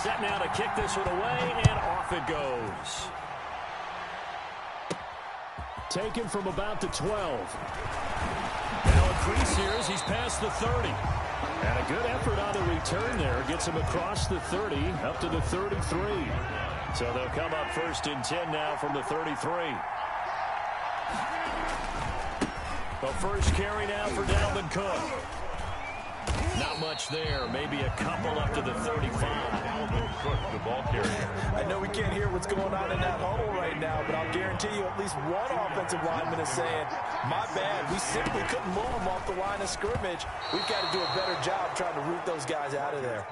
Set now to kick this one away, and off it goes. Taken from about the 12. Now a crease here as he's past the 30. And a good effort on the return there. Gets him across the 30, up to the 33. So they'll come up 1st and 10 now from the 33. The first carry now for Dalvin Cook. Not much there. Maybe a couple up to the 35. Dalvin Cook, the ball carrier. I know we can't hear what's going on in that huddle right now, but I'll guarantee you at least one offensive lineman is saying, my bad, we simply couldn't move them off the line of scrimmage. We've got to do a better job trying to root those guys out of there.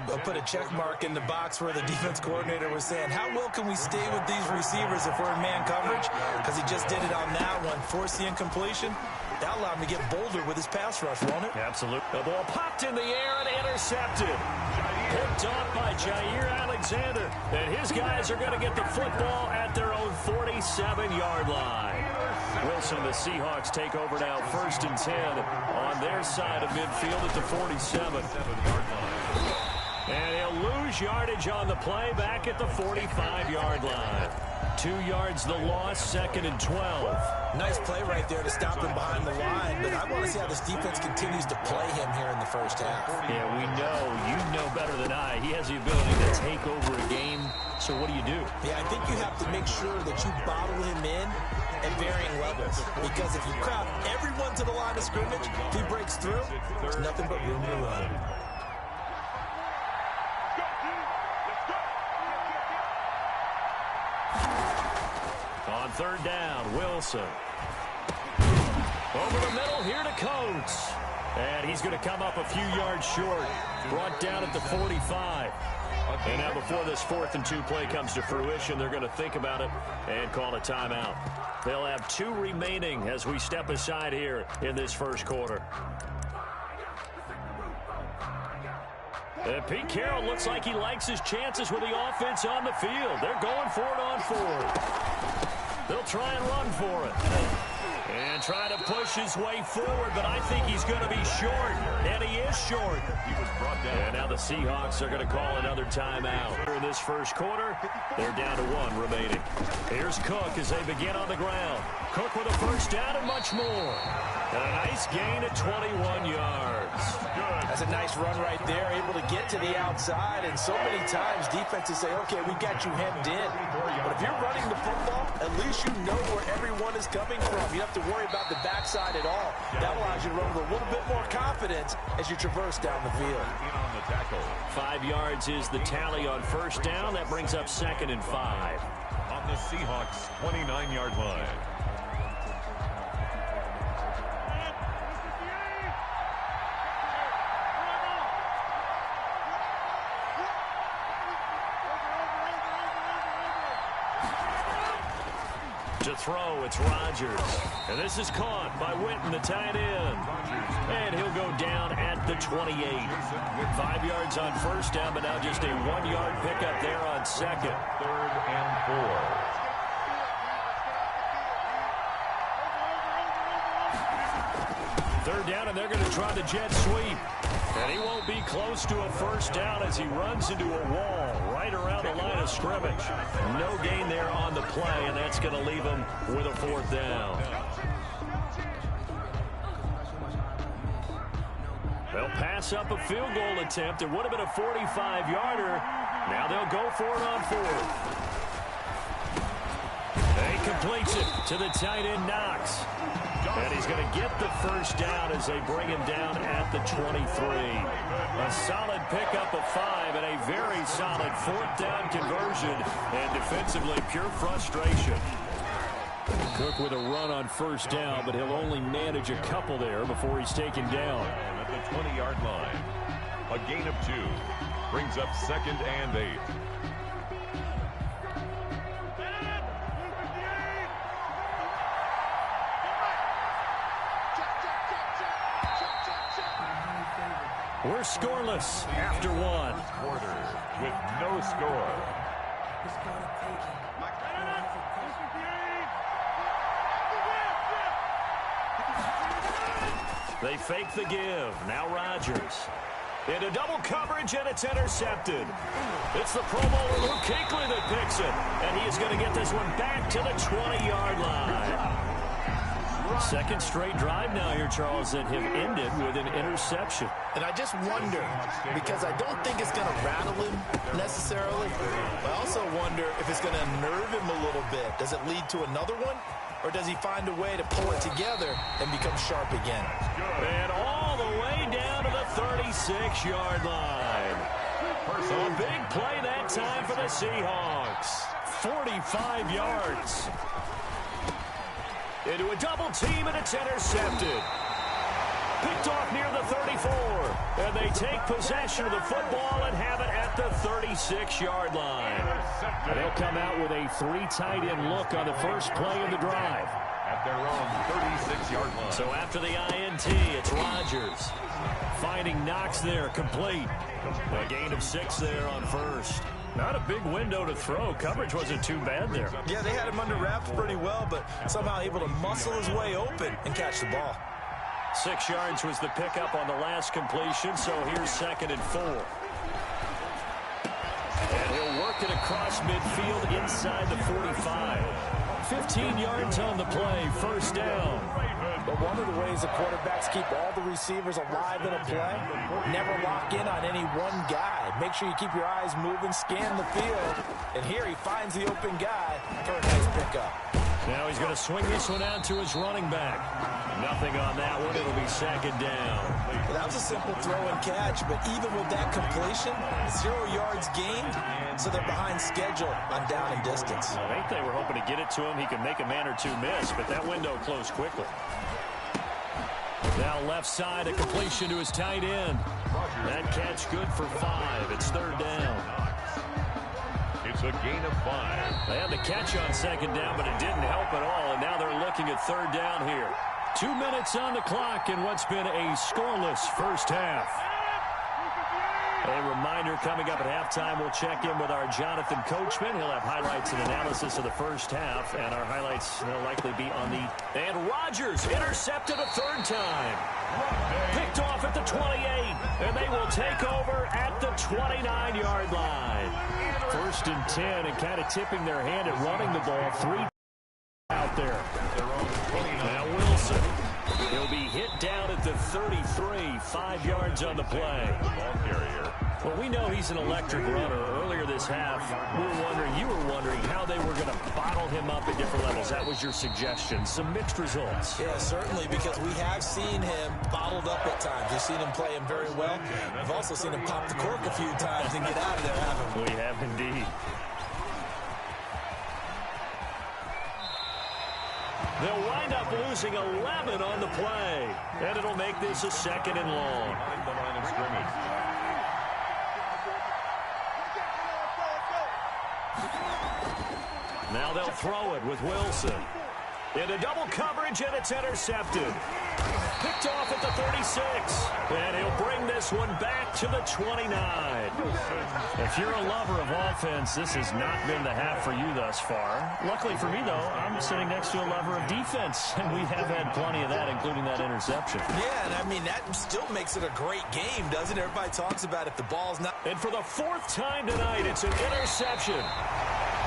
They'll put a check mark in the box where the defense coordinator was saying, how well can we stay with these receivers if we're in man coverage? Because he just did it on that one. Force the incompletion. That allowed him to get bolder with his pass rush, won't it? Absolutely. The ball popped in the air and intercepted. Picked off by Jair Alexander. And his guys are going to get the football at their own 47-yard line. Wilson, the Seahawks take over now 1st and 10 on their side of midfield at the 47-yard line. And he'll lose yardage on the play back at the 45-yard line. 2 yards the loss, 2nd and 12. Nice play right there to stop him behind the line, but I want to see how this defense continues to play him here in the first half. Yeah, we know. You know better than I. He has the ability to take over a game, so what do you do? Yeah, I think you have to make sure that you bottle him in at varying levels, because if you crowd everyone to the line of scrimmage, if he breaks through, there's nothing but room to run. On 3rd down, Wilson. Over the middle here to Coates. And he's going to come up a few yards short. Brought down at the 45. And now before this 4th and 2 play comes to fruition, they're going to think about it and call a timeout. They'll have 2 remaining as we step aside here in this first quarter. And Pete Carroll looks like he likes his chances with the offense on the field. They're going for it on 4th. They'll try and run for it. And try to push his way forward, but I think he's going to be short. And he is short. He was brought down. And now the Seahawks are going to call another timeout. In this first quarter, they're down to 1 remaining. Here's Cook as they begin on the ground. Cook with a first down and much more. And a nice gain at 21 yards. Good. That's a nice run right there, able to get to the outside. And so many times defenses say, okay, we got you hemmed in. But if you're running the football, at least you know where everyone is coming from. You don't have to worry about the backside at all. That allows you to run with a little bit more confidence as you traverse down the field. 5 yards is the tally on first down. That brings up 2nd and 5. On the Seahawks' 29-yard line. To throw, it's Rodgers. And this is caught by Witten, the tight end. And he'll go down at the 28. 5 yards on first down, but now just a 1-yard pickup there on 2nd. 3rd and 4. 3rd down, and they're going to try the jet sweep. And he won't be close to a first down as he runs into a wall right around the line of scrimmage. No gain there on the play, and that's going to leave him with a 4th down. They'll pass up a field goal attempt. It would have been a 45-yarder. Now they'll go for it on 4th. He completes it to the tight end, Knox. And he's going to get the first down as they bring him down at the 23. A solid pickup of 5 and a very solid 4th down conversion. And defensively, pure frustration. Cook with a run on first down, but he'll only manage a couple there before he's taken down. At the 20-yard line, a gain of 2 brings up 2nd and 8. We're scoreless after 1 quarter with no score. They fake the give. Now Rodgers. Into double coverage, and it's intercepted. It's the Pro Bowler Luke Kuechly that picks it, and he is going to get this one back to the 20-yard line. Second straight drive now here, Charles, that have ended with an interception. And I just wonder, because I don't think it's going to rattle him necessarily, but I also wonder if it's going to unnerve him a little bit. Does it lead to another one, or does he find a way to pull it together and become sharp again? And all the way down to the 36-yard line. So a big play that time for the Seahawks. 45 yards. Into a double team, and it's intercepted. Picked off near the 34. And they take possession of the football and have it at the 36-yard line. They'll come out with a 3 tight end look on the first play of the drive. At their own 36-yard line. So after the INT, it's Rodgers. Finding Knox there, complete. A gain of 6 there on first. Not a big window to throw. Coverage wasn't too bad there. Yeah, they had him under wraps pretty well, but somehow able to muscle his way open and catch the ball. 6 yards was the pickup on the last completion, so here's 2nd and 4. And he'll work it across midfield inside the 45. 15 yards on the play, first down. But one of the ways the quarterbacks keep all the receivers alive in a play, never lock in on any one guy. Make sure you keep your eyes moving, scan the field. And here he finds the open guy for a nice pickup. Now he's going to swing this one out to his running back. Nothing on that one. It'll be 2nd down. Well, that was a simple throw and catch, but even with that completion, 0 yards gained, so they're behind schedule on down and distance. I think they were hoping to get it to him. He could make a man or two miss, but that window closed quickly. Now left side, a completion to his tight end. That catch good for 5. It's 3rd down. It's a gain of 5. They had the catch on 2nd down, but it didn't help at all, and now they're looking at 3rd down here. 2 minutes on the clock in what's been a scoreless first half. A reminder coming up at halftime, we'll check in with our Jonathan Coachman. He'll have highlights and analysis of the first half, and our highlights will likely be on the... And Rodgers intercepted a 3rd time. Picked off at the 28, and they will take over at the 29-yard line. 1st and 10, and kind of tipping their hand at running the ball. 3 out there. Now Wilson. He'll be hit down at the 33, 5 yards on the play. Ball carrier. Well, we know he's an electric runner. Earlier this half, you were wondering how they were going to bottle him up at different levels. That was your suggestion. Some mixed results. Yeah, certainly, because we have seen him bottled up at times. We've seen him play him very well. We've also seen him pop the cork a few times and get out of there, haven't we? We have indeed. They'll wind up losing 11 on the play. And it'll make this a 2nd and long. Behind the line of scrimmage. Now they'll throw it with Wilson. Into double coverage, and it's intercepted. Picked off at the 36. And he'll bring this one back to the 29. If you're a lover of offense, this has not been the half for you thus far. Luckily for me, though, I'm sitting next to a lover of defense, and we have had plenty of that, including that interception. Yeah, and I mean, that still makes it a great game, doesn't it? Everybody talks about if the ball's not... And for the 4th time tonight, it's an interception.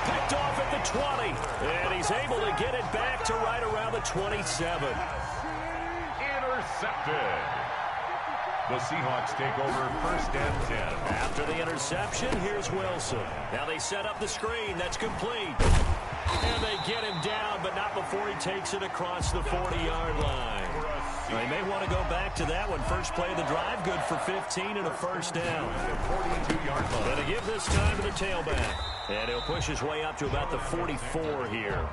Picked off at the 20, and he's able to get it back to right around the 27. Intercepted. The Seahawks take over 1st and 10. After the interception, here's Wilson. Now they set up the screen. That's complete. And they get him down, but not before he takes it across the 40-yard line. They may want to go back to that one. First play of the drive, good for 15 and a 1st down. 42-yard line. Going to give this time to the tailback. And he'll push his way up to about the 44 here.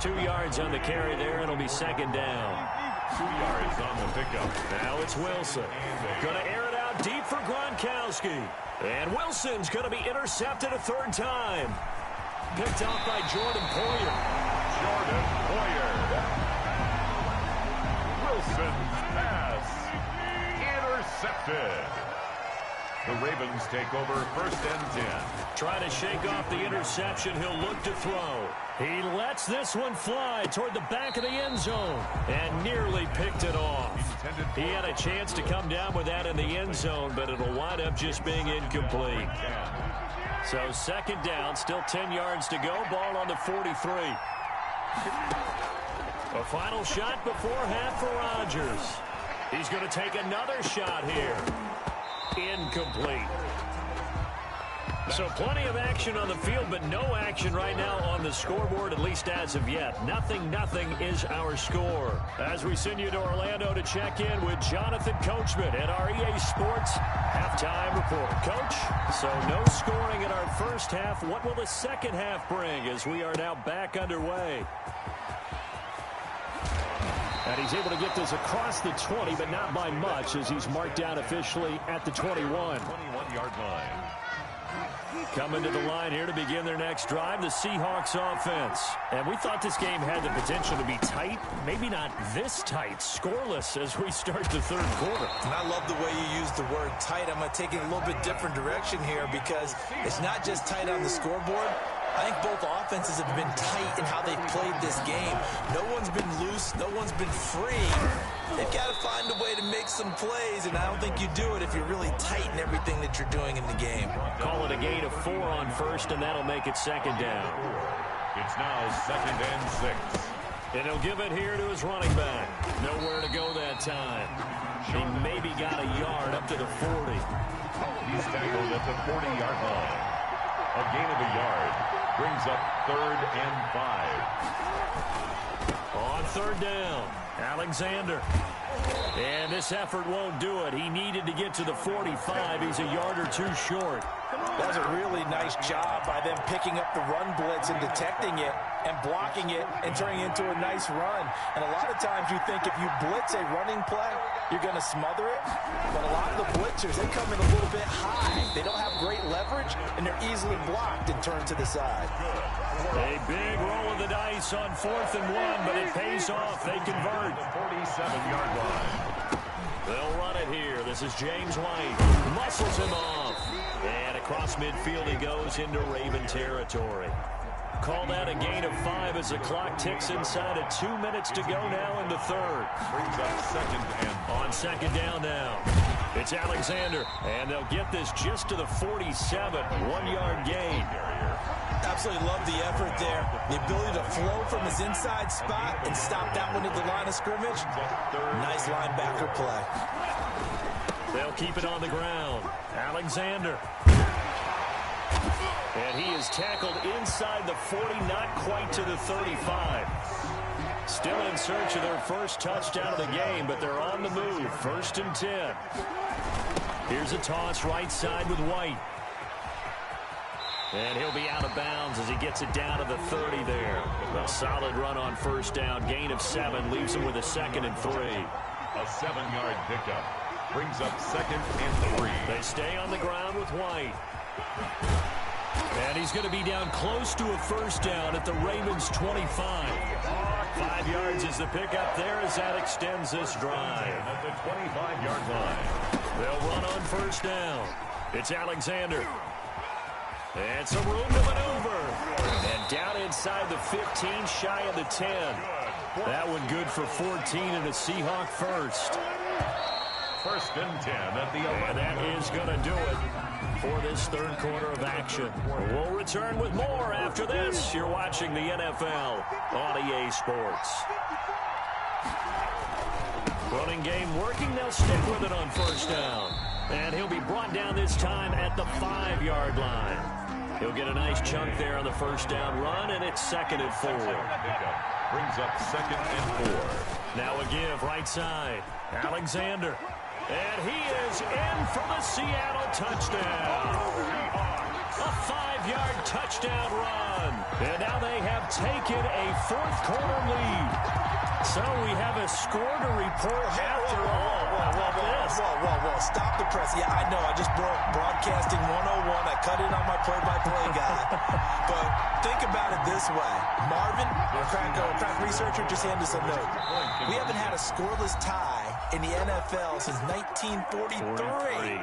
2 yards on the carry there, and it'll be 2nd down. 2 yards on the pickup. Now it's Wilson. Going to air it out deep for Gronkowski. And Wilson's going to be intercepted a 3rd time. Picked off by Jordan Poyer. Jordan Poyer. Wilson's pass. Intercepted. The Ravens take over 1st and 10. Trying to shake off the interception. He'll look to throw. He lets this one fly toward the back of the end zone and nearly picked it off. He had a chance to come down with that in the end zone, but it'll wind up just being incomplete. So 2nd down, still 10 yards to go. Ball on the 43. A final shot before half for Rodgers. He's going to take another shot here. Incomplete. So plenty of action on the field, but no action right now on the scoreboard, at least as of yet. 0-0 is our score. As we send you to Orlando to check in with Jonathan Coachman at our EA Sports Halftime Report. Coach, so no scoring in our first half. What will the second half bring as we are now back underway? And he's able to get this across the 20, but not by much, as he's marked down officially at the 21. 21-yard line. Coming to the line here to begin their next drive, the Seahawks offense. And we thought this game had the potential to be tight, maybe not this tight, scoreless as we start the third quarter. And I love the way you use the word tight. I'm going to take it a little bit different direction here because it's not just tight on the scoreboard. I think both offenses have been tight in how they've played this game. No one's been loose. No one's been free. They've got to find a way to make some plays, and I don't think you do it if you're really tight in everything that you're doing in the game. Call it a gain of 4 on first, and that'll make it 2nd down. It's now 2nd and 6. And he'll give it here to his running back. Nowhere to go that time. He maybe got a yard up to the 40. He's tackled at the 40-yard line. A gain of a yard brings up 3rd and 5. On 3rd down, Alexander. And this effort won't do it. He needed to get to the 45. He's a yard or 2 short. That was a really nice job by them picking up the run blitz and detecting it and blocking it and turning it into a nice run. And a lot of times you think if you blitz a running play, you're going to smother it. But a lot of the blitzers, they come in a little bit high. They don't have great leverage, and they're easily blocked and turned to the side. A big roll of the dice on 4th and 1, but it pays off. They convert. The 47-yard line. They'll run it here. This is James White. Muscles him off. And across midfield he goes into Raven territory. Call that a gain of 5 as the clock ticks inside of 2 minutes to go now in the 3rd. Brings up 2nd and on 2nd down now. It's Alexander, and they'll get this just to the 47. 1-yard gain. Absolutely love the effort there. The ability to flow from his inside spot and stop that one at the line of scrimmage. Nice linebacker play. They'll keep it on the ground. Alexander. And he is tackled inside the 40, not quite to the 35. Still in search of their first touchdown of the game, but they're on the move. 1st and 10. Here's a toss right side with White. And he'll be out of bounds as he gets it down to the 30 there. A solid run on 1st down. Gain of 7 leaves him with a 2nd and 3. a 7-yard pickup. Brings up 2nd and 3. They stay on the ground with White. And he's going to be down close to a 1st down at the Ravens 25. 5 yards is the pickup there as that extends this drive. At the 25-yard line. They'll run on 1st down. It's Alexander. And some room to maneuver. And down inside the 15, shy of the 10. That one good for 14 and a Seahawk first. 1st and 10 at the 11. And that is going to do it for this 3rd quarter of action. We'll return with more after this. You're watching the NFL on EA Sports. Running game working. They'll stick with it on 1st down. And he'll be brought down this time at the 5-yard line. He'll get a nice chunk there on the 1st down run, and it's 2nd and 4. Brings up 2nd and 4. Now a give right side. Alexander. And he is in for the Seattle touchdown. A 5-yard touchdown run. And now they have taken a 4th quarter lead. So we have a score to report after all. How about this? Whoa. Stop the press. Yeah, I know. I just broke broadcasting 101. I cut in on my play-by-play guy. But think about it this way. Marvin, our crack researcher, just handed us a note. We haven't had a scoreless tie in the NFL since 1943.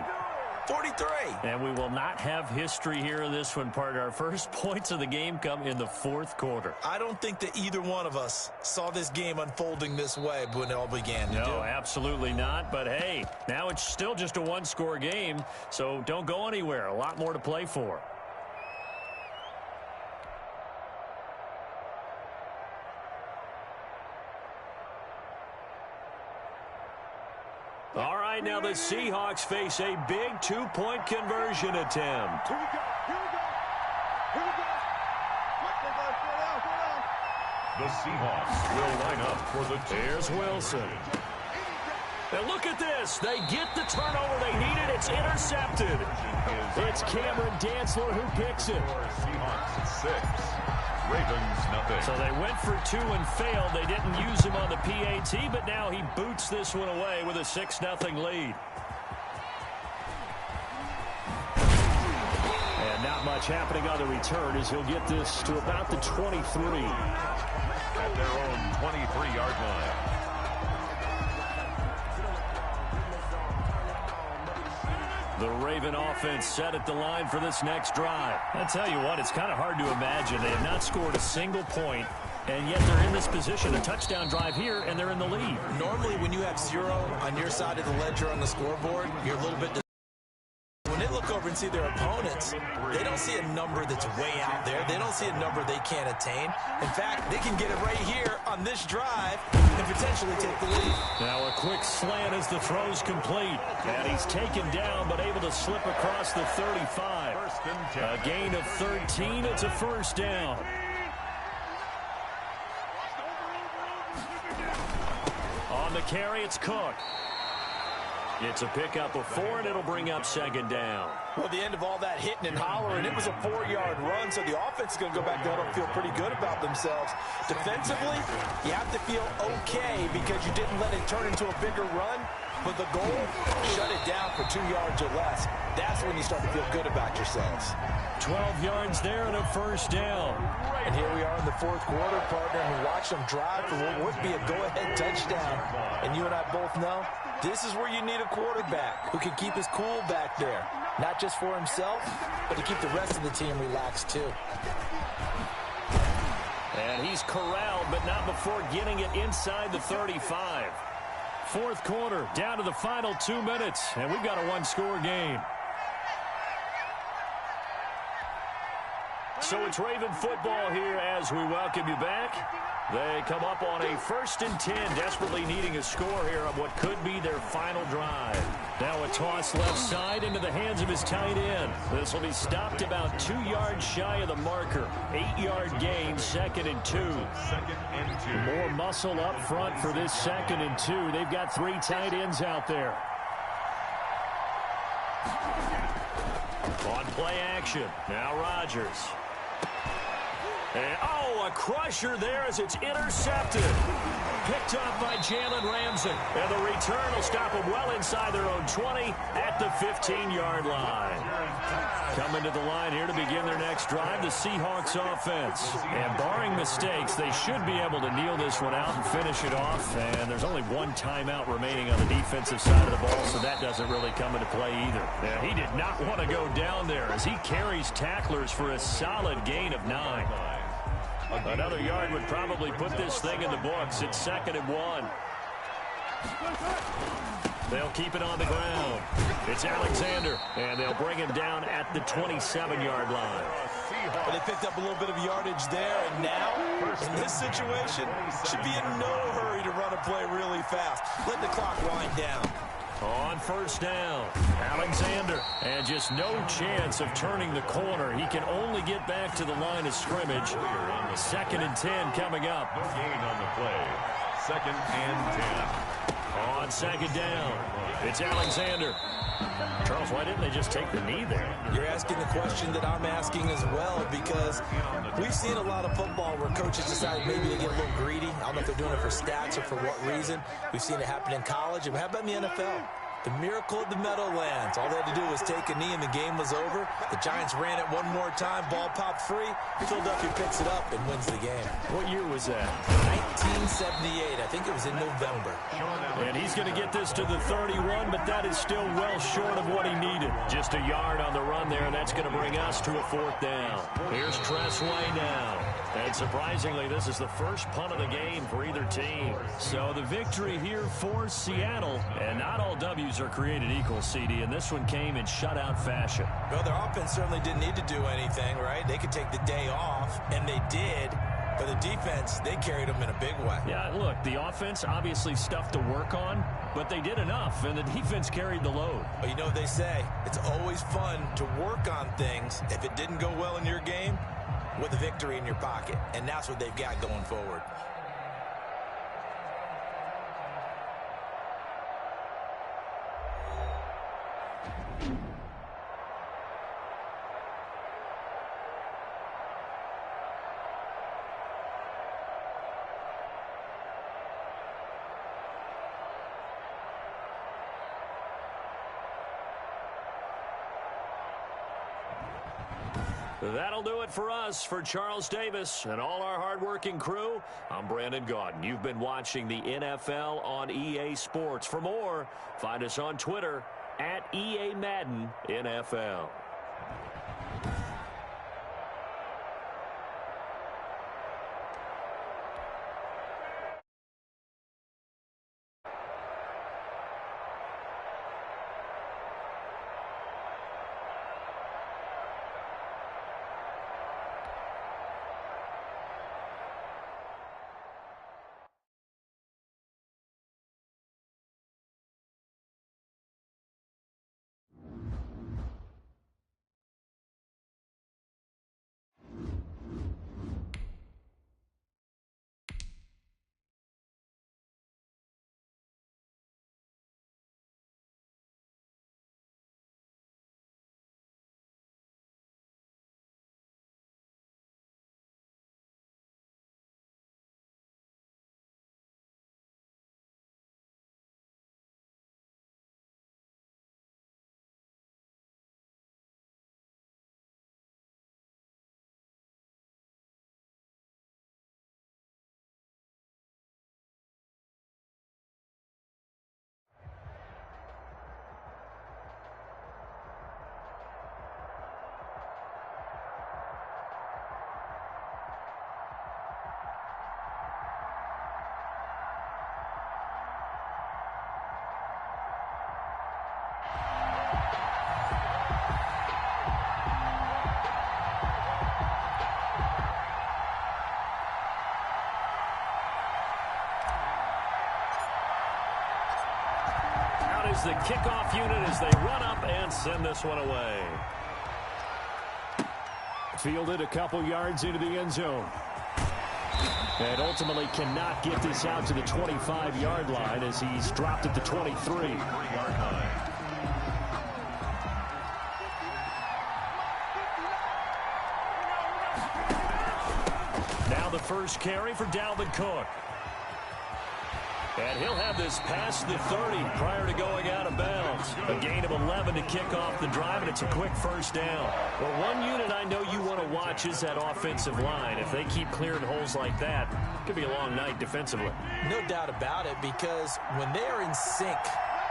43. And we will not have history here in this one, partner. Our first points of the game come in the fourth quarter. I don't think that either one of us saw this game unfolding this way when it all began. No, absolutely not. But, hey, now it's still just a one-score game, so don't go anywhere. A lot more to play for. All right, now the Seahawks face a big two-point conversion attempt. Here we go. The Seahawks will line up for the Here's Wilson. And look at this. They get the turnover they needed. It's intercepted. It's Cameron Dantzler who picks it. Seahawks 6. Ravens nothing. So they went for two and failed. They didn't use him on the PAT, but now he boots this one away with a 6-0 lead. And not much happening on the return as he'll get this to about the 23. At their own 23-yard line. The Raven offense set at the line for this next drive. I tell you what, it's kind of hard to imagine. They have not scored a single point, and yet they're in this position, a touchdown drive here, and they're in the lead. Normally, when you have 0 on your side of the ledger on the scoreboard, you're a little bit. When they look over and see their opponents, they don't see a number that's way out there. They don't see a number they can't attain. In fact, they can get it right here on this drive and potentially take the lead. Now a quick slant as the throw's complete. And he's taken down but able to slip across the 35. A gain of 13. It's a first down. On the carry, it's Cook. It's a pickup of 4, and it'll bring up second down. Well, the end of all that hitting and hollering, it was a 4-yard run, so the offense is going to go back there and feel pretty good about themselves. Defensively, you have to feel okay because you didn't let it turn into a bigger run, but the goal, shut it down for 2 yards or less. That's when you start to feel good about yourselves. 12 yards there and a first down. And here we are in the fourth quarter, partner, and we watch them drive for what would be a go-ahead touchdown. And you and I both know this is where you need a quarterback who can keep his cool back there. Not just for himself, but to keep the rest of the team relaxed too. And he's corralled, but not before getting it inside the 35. Fourth quarter, down to the final 2 minutes, and we've got a one-score game. So it's Raven football here as we welcome you back. They come up on a 1st and 10, desperately needing a score here on what could be their final drive. Now a toss left side into the hands of his tight end. This will be stopped about 2 yards shy of the marker. 8-yard gain, 2nd and 2. 2nd and 2. More muscle up front for this 2nd and 2. They've got 3 tight ends out there. On play action, now Rodgers. And, a crusher there as it's intercepted. Picked up by Jalen Ramsey. And the return will stop them well inside their own 20 at the 15-yard line. Coming to the line here to begin their next drive, the Seahawks offense. And barring mistakes, they should be able to kneel this one out and finish it off. And there's only 1 timeout remaining on the defensive side of the ball, so that doesn't really come into play either. And he did not want to go down there as he carries tacklers for a solid gain of 9. Another yard would probably put this thing in the books. It's 2nd and 1. They'll keep it on the ground. It's Alexander, and they'll bring him down at the 27-yard line. But they picked up a little bit of yardage there, and now, in this situation, should be in no hurry to run a play really fast. Let the clock wind down. On first down, Alexander, and just no chance of turning the corner. He can only get back to the line of scrimmage. 2nd and 10 coming up. No gain on the play. 2nd and 10. On 2nd down, it's Alexander. Charles, why didn't they just take the knee there? You're asking the question that I'm asking as well, because we've seen a lot of football where coaches decide maybe to get a little greedy. I don't know if they're doing it for stats or for what reason. We've seen it happen in college. And how about in the NFL? The miracle of the Meadowlands. All they had to do was take a knee and the game was over. The Giants ran it one more time. Ball popped free. Philadelphia picks it up and wins the game. What year was that? 1978. I think it was in November. And he's going to get this to the 31, but that is still well short of what he needed. Just a yard on the run there, and that's going to bring us to a 4th down. Here's Tressway now. And surprisingly, this is the first punt of the game for either team. So the victory here for Seattle. And not all W's are created equal, CD, and this one came in shutout fashion. Well, their offense certainly didn't need to do anything, right? They could take the day off, and they did. But the defense, they carried them in a big way. Yeah, look, the offense obviously stuff to work on, but they did enough, and the defense carried the load. Well, you know what they say. It's always fun to work on things if it didn't go well in your game with a victory in your pocket. And that's what they've got going forward. That'll do it for us. For Charles Davis and all our hardworking crew, I'm Brandon Gaudin. You've been watching the NFL on EA Sports. For more, find us on Twitter at EA Madden NFL. The kickoff unit as they run up and send this one away. Fielded a couple yards into the end zone. And ultimately cannot get this out to the 25-yard line as he's dropped at the 23. Now the first carry for Dalvin Cook. And he'll have this past the 30 prior to going out of bounds. A gain of 11 to kick off the drive, and it's a quick first down. Well, one unit I know you want to watch is that offensive line. If they keep clearing holes like that, it could be a long night defensively. No doubt about it, because when they are in sync,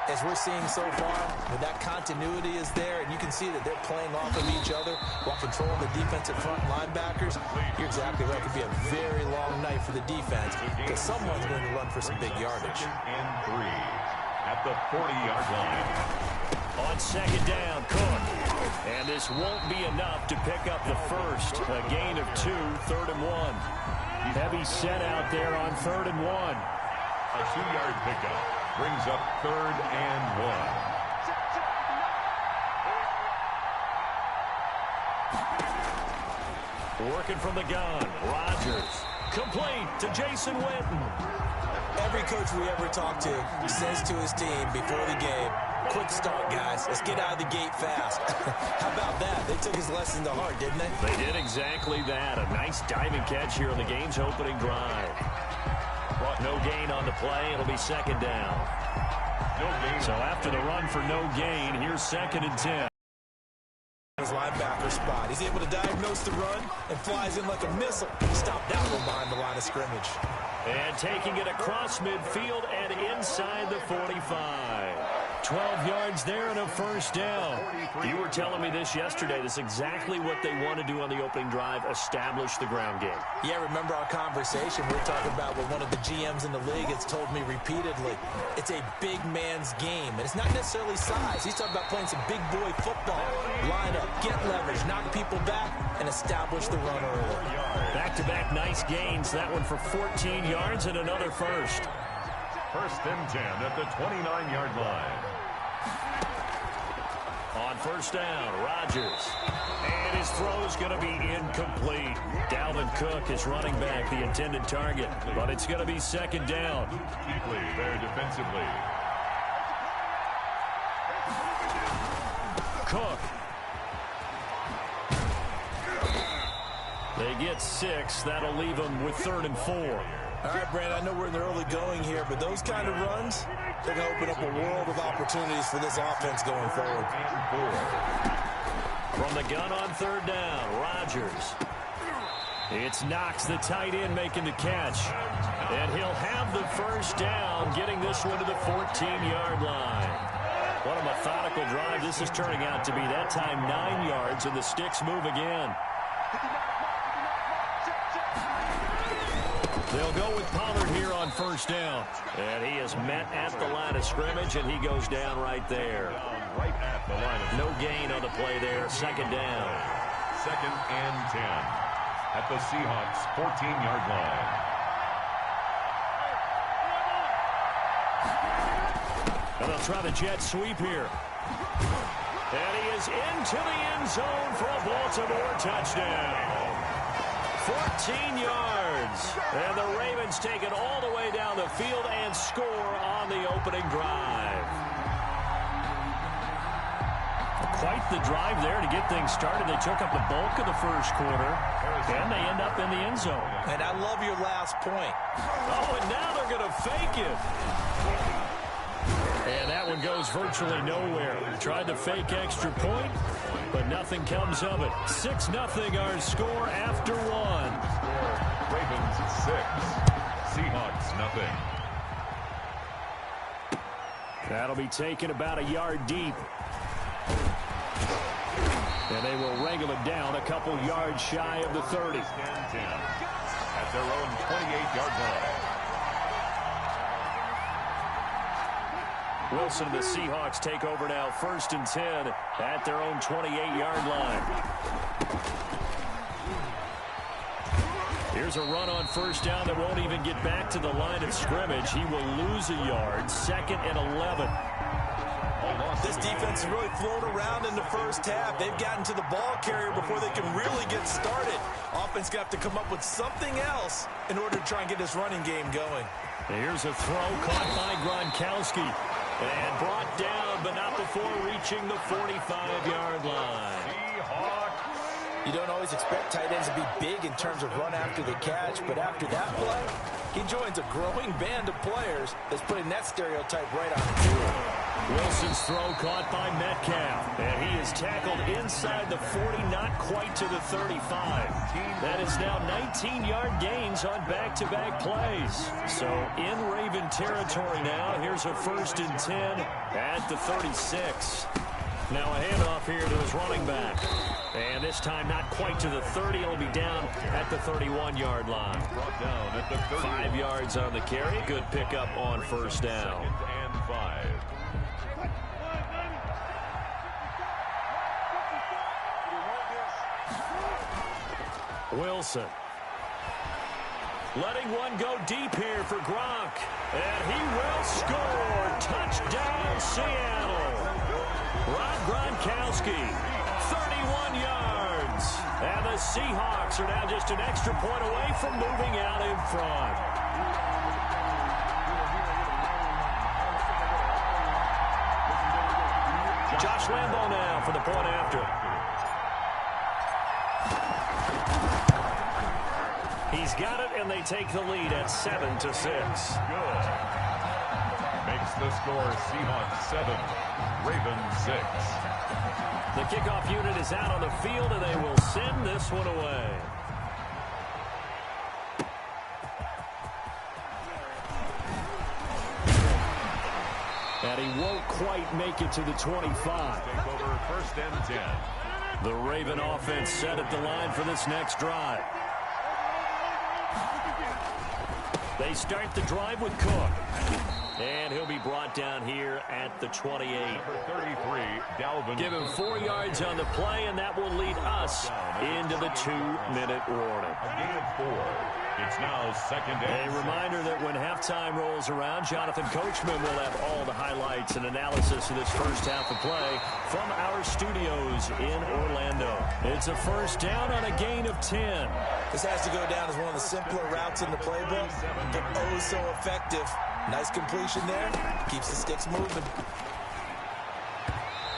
as we're seeing so far, when that continuity is there, and you can see that they're playing off of each other while controlling the defensive front linebackers, you're exactly right. It could be a very long night for the defense because someone's going to run for some big yardage. And 3 at the 40-yard line. On second down, Cook. And this won't be enough to pick up the first. A gain of 2, 3rd and 1. Heavy set out there on 3rd and 1. A 2-yard pickup brings up 3rd and 1. Working from the gun, Rodgers. Complete to Jason Witten. Every coach we ever talk to says to his team before the game, quick start, guys. Let's get out of the gate fast. How about that? They took his lesson to heart, didn't they? They did exactly that. A nice diving catch here on the game's opening drive. No gain on the play. It'll be second down. So after the run for no gain, here's 2nd and 10. His linebacker spot. He's able to diagnose the run and flies in like a missile. Stop that one behind the line of scrimmage. And taking it across midfield and inside the 45. 12 yards there and a first down. You were telling me this yesterday. This is exactly what they want to do on the opening drive, establish the ground game. Yeah, remember our conversation? We were talking about what one of the GMs in the league has told me repeatedly. It's a big man's game, and it's not necessarily size. He's talking about playing some big boy football. Line up, get leverage, knock people back, and establish the run early. Back-to-back nice gains. That one for 14 yards and another first. 1st and 10 at the 29-yard line. On first down, Rodgers. And his throw's going to be incomplete. Dalvin Cook is running back, the intended target. But it's going to be 2nd down. Deeply there defensively. Cook. They get 6. That'll leave them with 3rd and 4. All right, Brandon, I know we're in the early going here, but those kind of runs, they're going to open up a world of opportunities for this offense going forward. From the gun on 3rd down, Rodgers. It's Knox, the tight end, making the catch. And he'll have the first down, getting this one to the 14-yard line. What a methodical drive this is turning out to be. That time 9 yards, and the sticks move again. They'll go with Pollard here on first down. And he is met at the line of scrimmage, and he goes down right there. Right at the line of no gain on the play there. 2nd down. 2nd and 10 at the Seahawks 14-yard line. And they'll try the jet sweep here. And he is into the end zone for a Baltimore touchdown. 14 yards. And the Ravens take it all the way down the field and score on the opening drive. Quite the drive there to get things started. They took up the bulk of the first quarter, and they end up in the end zone. And I love your last point. Oh, and now they're going to fake it. And that one goes virtually nowhere. Tried to fake extra point, but nothing comes of it. 6-0 our score after 1. Ravens 6, Seahawks nothing. That'll be taken about a yard deep. And they will wrangle it down a couple yards shy of the 30. 10 at their own 28-yard line. Wilson and the Seahawks take over now, 1st and 10 at their own 28-yard line. Here's a run on first down that won't even get back to the line of scrimmage. He will lose a yard. 2nd and 11. This defense has really flown around in the first half. They've gotten to the ball carrier before they can really get started. Offense got to come up with something else in order to try and get this running game going. Here's a throw caught by Gronkowski. And brought down, but not before reaching the 45-yard line. You don't always expect tight ends to be big in terms of run after the catch, but after that play, he joins a growing band of players that's putting that stereotype right on the field. Wilson's throw caught by Metcalf, and he is tackled inside the 40, not quite to the 35. That is now 19-yard gains on back-to-back plays. So in Raven territory now, here's a 1st and 10 at the 36. Now a handoff here to his running back. And this time not quite to the 30. It'll be down at the 31-yard line. 5 yards on the carry. Good pickup on first down. 2nd and 5. Wilson. Letting one go deep here for Gronk. And he will score. Touchdown, Seattle. Rob Gronkowski, 31 yards. And the Seahawks are now just an extra point away from moving out in front. Josh Lambo now for the point after. He's got it, and they take the lead at 7-6. Good. Makes the score, Seahawks 7, Ravens 6. The kickoff unit is out on the field, and they will send this one away. And he won't quite make it to the 25. Take over 1st and 10. The Raven offense set at the line for this next drive. They start the drive with Cook. And he'll be brought down here at the 28. Number 33, Dalvin. Give him 4 yards on the play, and that will lead us into the 2-minute warning. A gain of 4. It's now 2nd and A reminder that when halftime rolls around, Jonathan Coachman will have all the highlights and analysis of this first half of play from our studios in Orlando. It's a first down on a gain of 10. This has to go down as one of the simpler routes in the playbook, but oh so effective. Nice completion there. Keeps the sticks moving.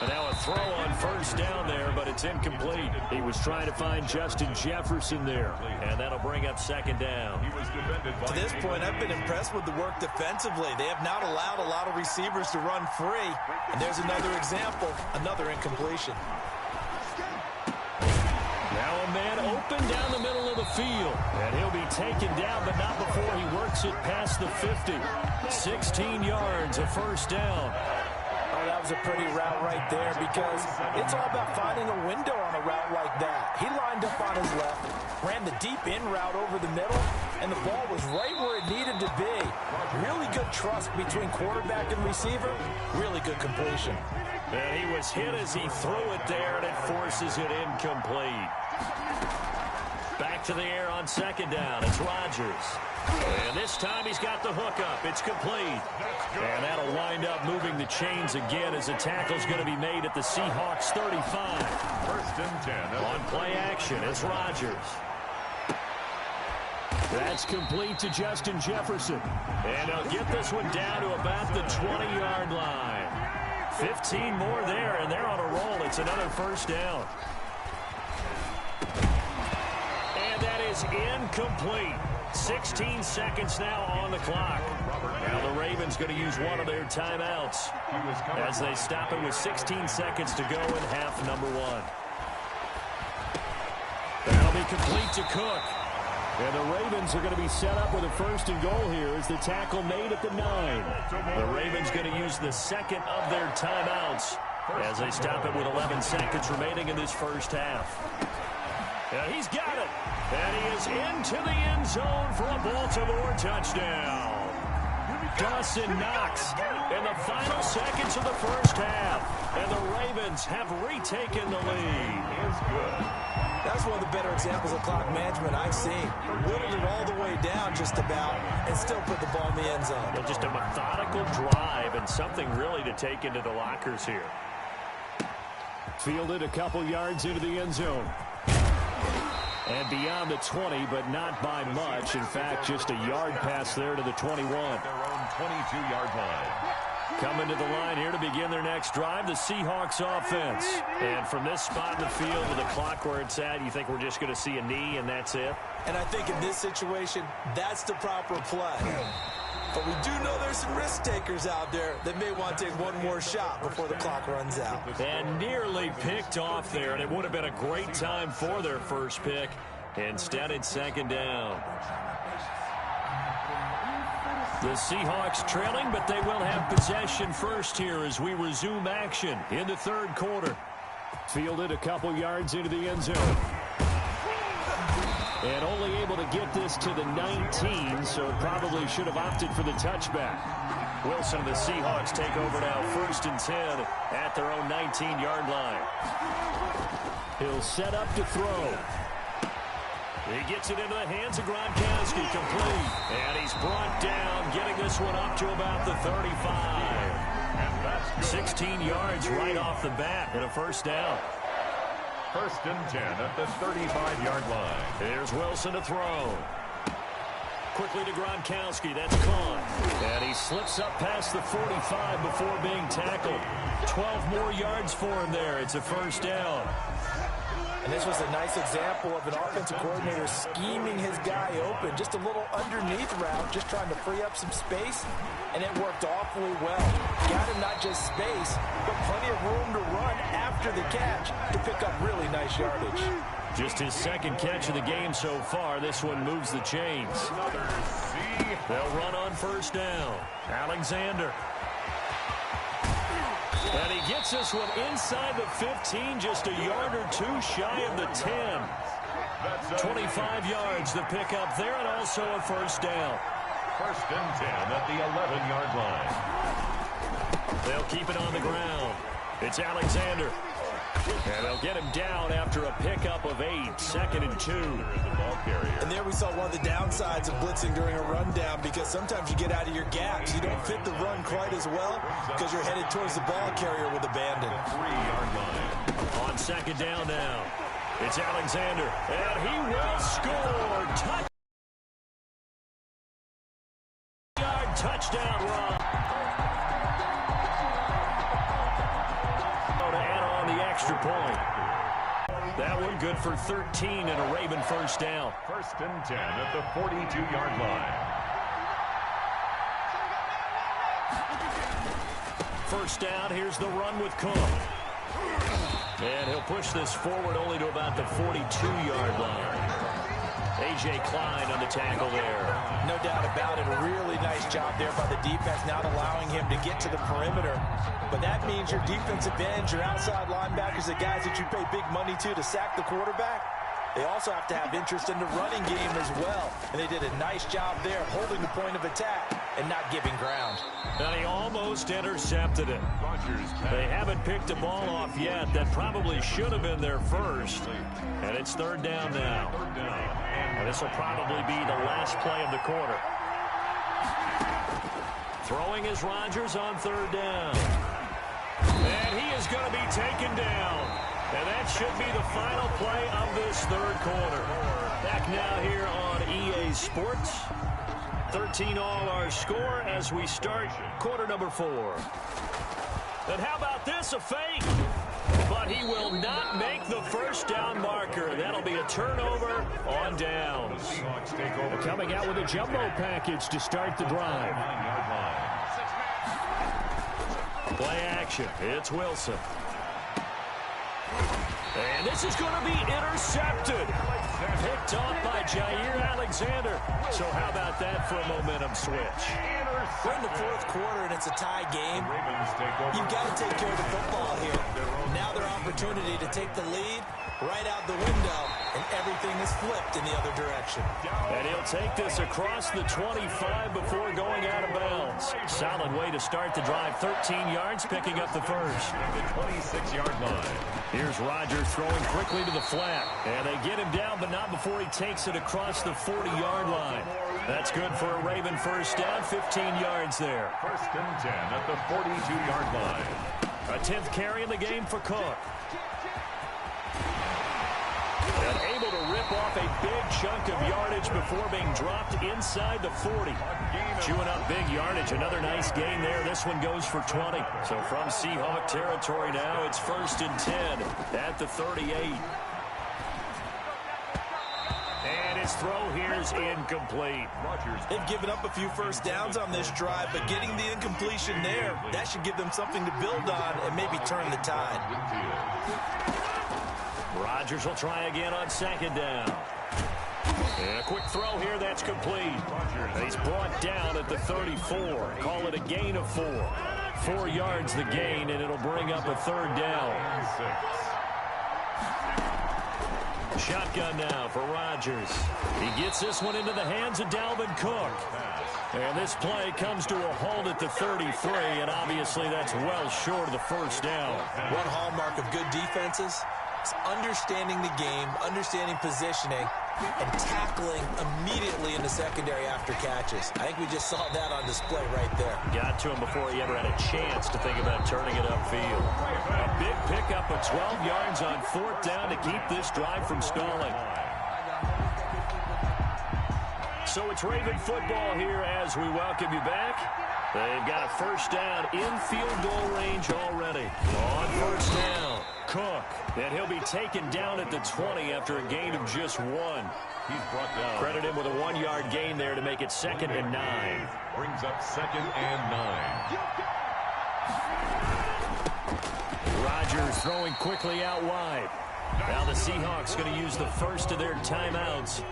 And now a throw on first down there, but it's incomplete. He was trying to find Justin Jefferson there, and that'll bring up 2nd down. He was defended by To this point, I've been impressed with the work defensively. They have not allowed a lot of receivers to run free. And there's another example, another incompletion. Now a man open down the middle of the field, and he'll be taken down, but not before he works it past the 50. 16 yards, a first down. Oh, that was a pretty route right there because it's all about finding a window on a route like that. He lined up on his left, ran the deep in route over the middle, and the ball was right where it needed to be. Really good trust between quarterback and receiver. Really good completion. And he was hit as he threw it there, and it forces it incomplete. Back to the air on 2nd down. It's Rodgers. And this time he's got the hook up. It's complete. And that'll wind up moving the chains again as the tackle's going to be made at the Seahawks 35. 1st and 10. On play action, it's Rodgers. That's complete to Justin Jefferson. And he'll get this one down to about the 20-yard line. 15 more there, and they're on a roll. It's another first down. And that is incomplete. 16 seconds now on the clock. Now the Ravens going to use one of their timeouts as they stop it with 16 seconds to go in half number 1. That'll be complete to Cook. And the Ravens are going to be set up with a 1st and goal here as the tackle made at the 9. The Ravens going to use the second of their timeouts as they stop it with 11 seconds remaining in this first half. And he's got it. And he is into the end zone for a Baltimore touchdown. Dawson Knox in the final seconds of the first half. And the Ravens have retaken the lead. Is good. That's one of the better examples of clock management I've seen. Whittled it all the way down just about and still put the ball in the end zone. Well, just a methodical drive and something really to take into the lockers here. Fielded a couple yards into the end zone. And beyond the 20, but not by much. In fact, just a yard pass there to the 21. Their own 22-yard line. Coming to the line here to begin their next drive, the Seahawks offense. And from this spot in the field with the clock where it's at, you think we're just going to see a knee and that's it? And I think in this situation, that's the proper play. But we do know there's some risk takers out there that may want to take one more shot before the clock runs out. And nearly picked off there, and it would have been a great time for their first pick. Instead, it's 2nd down. The Seahawks trailing, but they will have possession first here as we resume action in the 3rd quarter. Fielded a couple yards into the end zone. And only able to get this to the 19, so probably should have opted for the touchback. Wilson and the Seahawks take over now, 1st and 10 at their own 19-yard line. He'll set up to throw. He gets it into the hands of Gronkowski, complete. And he's brought down, getting this one up to about the 35. 16 yards right off the bat and a first down. 1st and 10 at the 35-yard line. Here's Wilson to throw. Quickly to Gronkowski. That's caught. And he slips up past the 45 before being tackled. 12 more yards for him there. It's a first down. And this was a nice example of an offensive coordinator scheming his guy open. Just a little underneath route, just trying to free up some space, and it worked awfully well. Got him not just space, but plenty of room to run after the catch to pick up really nice yardage. Just his second catch of the game so far. This one moves the chains. They'll run on first down. Alexander. And he gets this one inside the 15, just a yard or two shy of the 10. 25 yards to pick up there, and also a first down. First and 10 at the 11-yard line. They'll keep it on the ground. It's Alexander. And they'll get him down after a pickup of 8, 2nd and 2. And there we saw one of the downsides of blitzing during a rundown, because sometimes you get out of your gaps. You don't fit the run quite as well because you're headed towards the ball carrier with abandon. 3-yard line. On second down now, it's Alexander. And he will score. Touchdown run. Extra point. That one good for 13 and a Raven first down. First and 10 at the 42-yard line. First down, here's the run with Cook. And he'll push this forward only to about the 42-yard line. A.J. Klein on the tackle there. No doubt about it. A really nice job there by the defense, not allowing him to get to the perimeter. But that means your defensive ends, your outside linebackers, the guys that you pay big money to sack the quarterback, they also have to have interest in the running game as well. And they did a nice job there holding the point of attack and not giving ground. And he almost intercepted it. They haven't picked a ball off yet. That probably should have been their first. And it's third down now. And this will probably be the last play of the quarter. Throwing is Rodgers on third down. And he is going to be taken down. And that should be the final play of this third quarter. Back now here on EA Sports. 13 all our score as we start quarter number 4. And how about this, a fake? But he will not make the first down marker. That'll be a turnover on downs. Coming out with a jumbo package to start the drive. Play action. It's Wilson. And this is going to be intercepted. Picked off by Jair Alexander. So how about that for a momentum switch? We're in the fourth quarter and it's a tie game. You've got to take care of the football here. Now their opportunity to take the lead right out the window, and everything is flipped in the other direction. And he'll take this across the 25 before going out of bounds. Solid way to start the drive. 13 yards, picking up the first. The 26-yard line. Here's Rodgers throwing quickly to the flat. And they get him down, but not before he takes it across the 40-yard line. That's good for a Raven first down, 15 yards there. First and 10 at the 42-yard line. A 10th carry in the game for Cook. And able to rip off a big chunk of yardage before being dropped inside the 40. Chewing up big yardage. Another nice gain there. This one goes for 20. So from Seahawk territory now, it's first and 10 at the 38. And his throw here is incomplete. They've given up a few first downs on this drive, but getting the incompletion there, that should give them something to build on and maybe turn the tide. Rodgers will try again on second down. And a quick throw here, that's complete. And he's brought down at the 34. Call it a gain of 4. 4 yards the gain, and it'll bring up a third down. Shotgun now for Rodgers. He gets this one into the hands of Dalvin Cook. And this play comes to a halt at the 33, and obviously that's well short of the first down. One hallmark of good defenses is understanding the game, understanding positioning, and tackling immediately in the secondary after catches. I think we just saw that on display right there. Got to him before he ever had a chance to think about turning it upfield. A big pickup of 12 yards on fourth down to keep this drive from stalling. So it's Raven football here as we welcome you back. They've got a first down in field goal range already. On first down, Cook. And he'll be taken down at the 20 after a gain of just 1. He's brought down. Credit him with a 1-yard gain there to make it 2nd and 9. Brings up 2nd and 9. Rodgers throwing quickly out wide. Now the Seahawks going to use the first of their timeouts.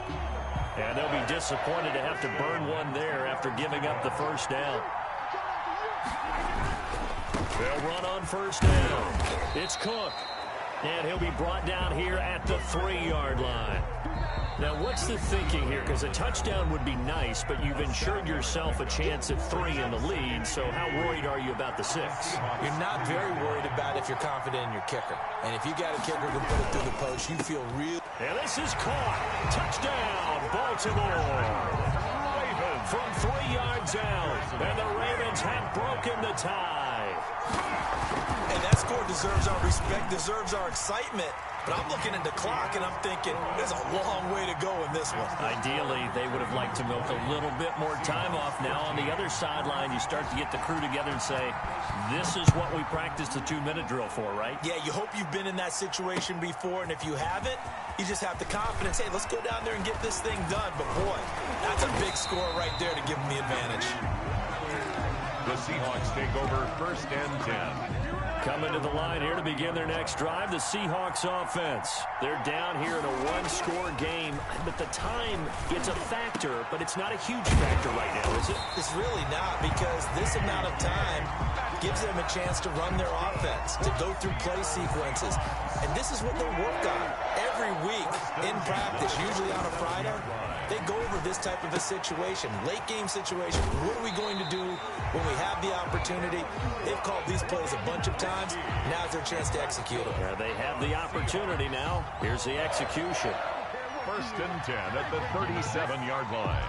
And they'll be disappointed to have to burn one there after giving up the first down. They'll run on first down. It's Cook. And he'll be brought down here at the 3-yard line. Now, what's the thinking here? Because a touchdown would be nice, but you've ensured yourself a chance at 3 in the lead, so how worried are you about the 6? You're not very worried about if you're confident in your kicker. And if you got a kicker who can put it through the post, you feel real. And this is caught. Touchdown, Baltimore. From 3 yards out, and the Ravens have broken the tie. And that score deserves our respect, deserves our excitement. But I'm looking at the clock, and I'm thinking, there's a long way to go in this one. Ideally, they would have liked to milk a little bit more time off. Now, on the other sideline, you start to get the crew together and say, this is what we practiced the 2-minute drill for, right? Yeah, you hope you've been in that situation before, and if you haven't, you just have the confidence, hey, let's go down there and get this thing done. But, boy, that's a big score right there to give them the advantage. The Seahawks take over 1st and 10. Coming to the line here to begin their next drive, the Seahawks offense. They're down here in a 1-score game, but the time, it's a factor, but it's not a huge factor right now, is it? It's really not, because this amount of time gives them a chance to run their offense, to go through play sequences. And this is what they work on every week in practice, usually on a Friday. They go over this type of a situation, late game situation. What are we going to do when we have the opportunity? They've called these plays a bunch of times. Now's their chance to execute them. Yeah, they have the opportunity now. Here's the execution. 1st and 10 at the 37-yard line.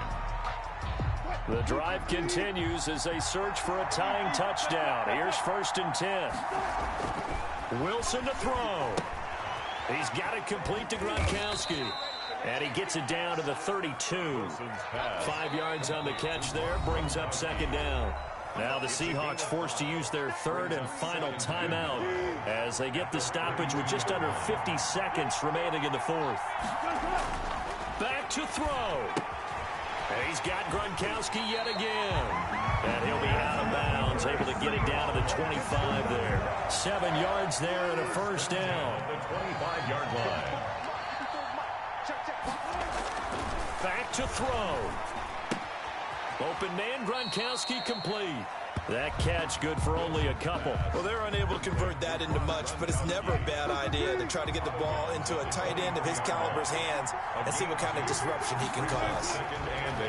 The drive continues as they search for a tying touchdown. Here's 1st and 10. Wilson to throw. He's got it complete to Gronkowski. And he gets it down to the 32. 5 yards on the catch there, brings up 2nd down. Now the Seahawks forced to use their 3rd and final timeout as they get the stoppage with just under 50 seconds remaining in the 4th. Back to throw. And he's got Gronkowski yet again. And he'll be out of bounds, able to get it down to the 25 there. 7 yards there and a 1st down. The 25-yard line. Back to throw. Open man, Gronkowski complete. That catch good for only a couple. Well, they're unable to convert that into much, but it's never a bad idea to try to get the ball into a tight end of his caliber's hands and see what kind of disruption he can cause. 2nd and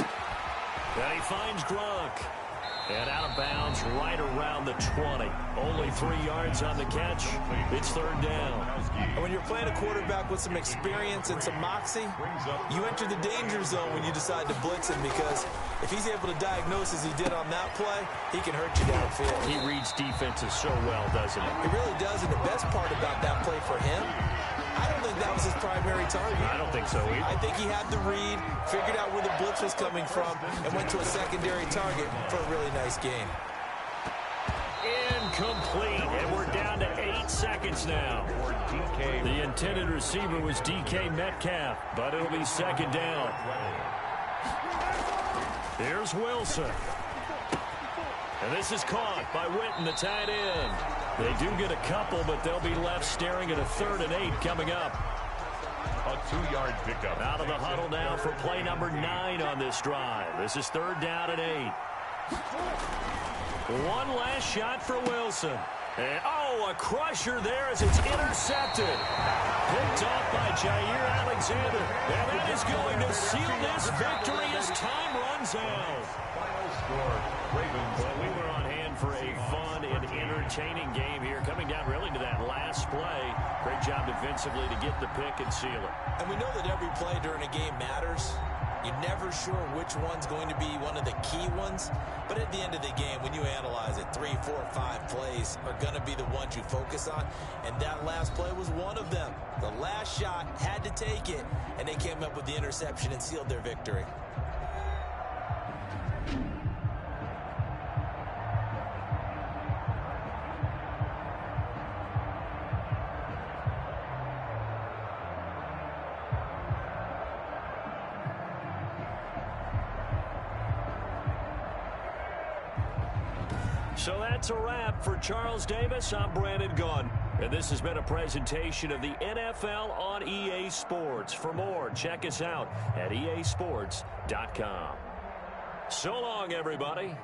8. And he finds Gronk. And out of bounds right around the 20. Only 3 yards on the catch. It's 3rd down. And when you're playing a quarterback with some experience and some moxie, you enter the danger zone when you decide to blitz him, because if he's able to diagnose as he did on that play, he can hurt you downfield. He reads defenses so well, doesn't he? He really does, and the best part about that play for him, I don't think that was his primary target. I don't think so either. I think he had the read, figured out where the blitz was coming from, and went to a secondary target for a really nice game. Incomplete, and we're down to 8 seconds now. The intended receiver was DK Metcalf, but it'll be 2nd down. Here's Wilson. And this is caught by Witten, the tight end. They do get a couple, but they'll be left staring at a 3rd and 8 coming up. A 2-yard pickup. Out of the huddle now for play number 9 on this drive. This is 3rd down and 8. One last shot for Wilson. And, a crusher there as it's intercepted. Picked off by Jair Alexander. And that is going to seal this victory as time runs out. Final score, Ravens. Well, we were on hand for a fun and entertaining game here, coming down really to that last play. Great job defensively to get the pick and seal it. And we know that every play during a game matters. You're never sure which one's going to be one of the key ones. But at the end of the game, when you analyze it, 3, 4, 5 plays are going to be the ones you focus on. And that last play was one of them. The last shot had to take it, and they came up with the interception and sealed their victory. So that's a wrap for Charles Davis. I'm Brandon Gunn. And this has been a presentation of the NFL on EA Sports. For more, check us out at easports.com. So long, everybody.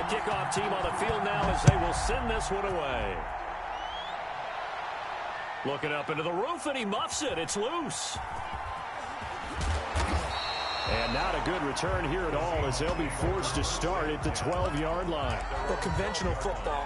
kickoff team on the field now as they will send this one away. Looking up into the roof, and he muffs it. It's loose. And not a good return here at all as they'll be forced to start at the 12-yard line. Well, conventional football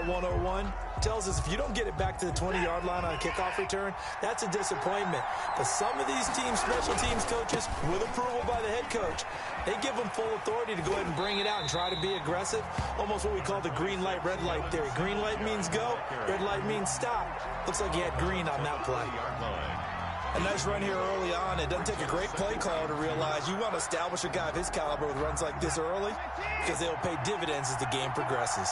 101, tells us if you don't get it back to the 20-yard line on a kickoff return, that's a disappointment. But some of these teams, special teams coaches, with approval by the head coach, they give them full authority to go ahead and bring it out and try to be aggressive. Almost what we call the green light, red light theory. Green light means go, red light means stop. Looks like he had green on that play. A nice run here early on. It doesn't take a great play caller to realize you want to establish a guy of his caliber with runs like this early because they'll pay dividends as the game progresses.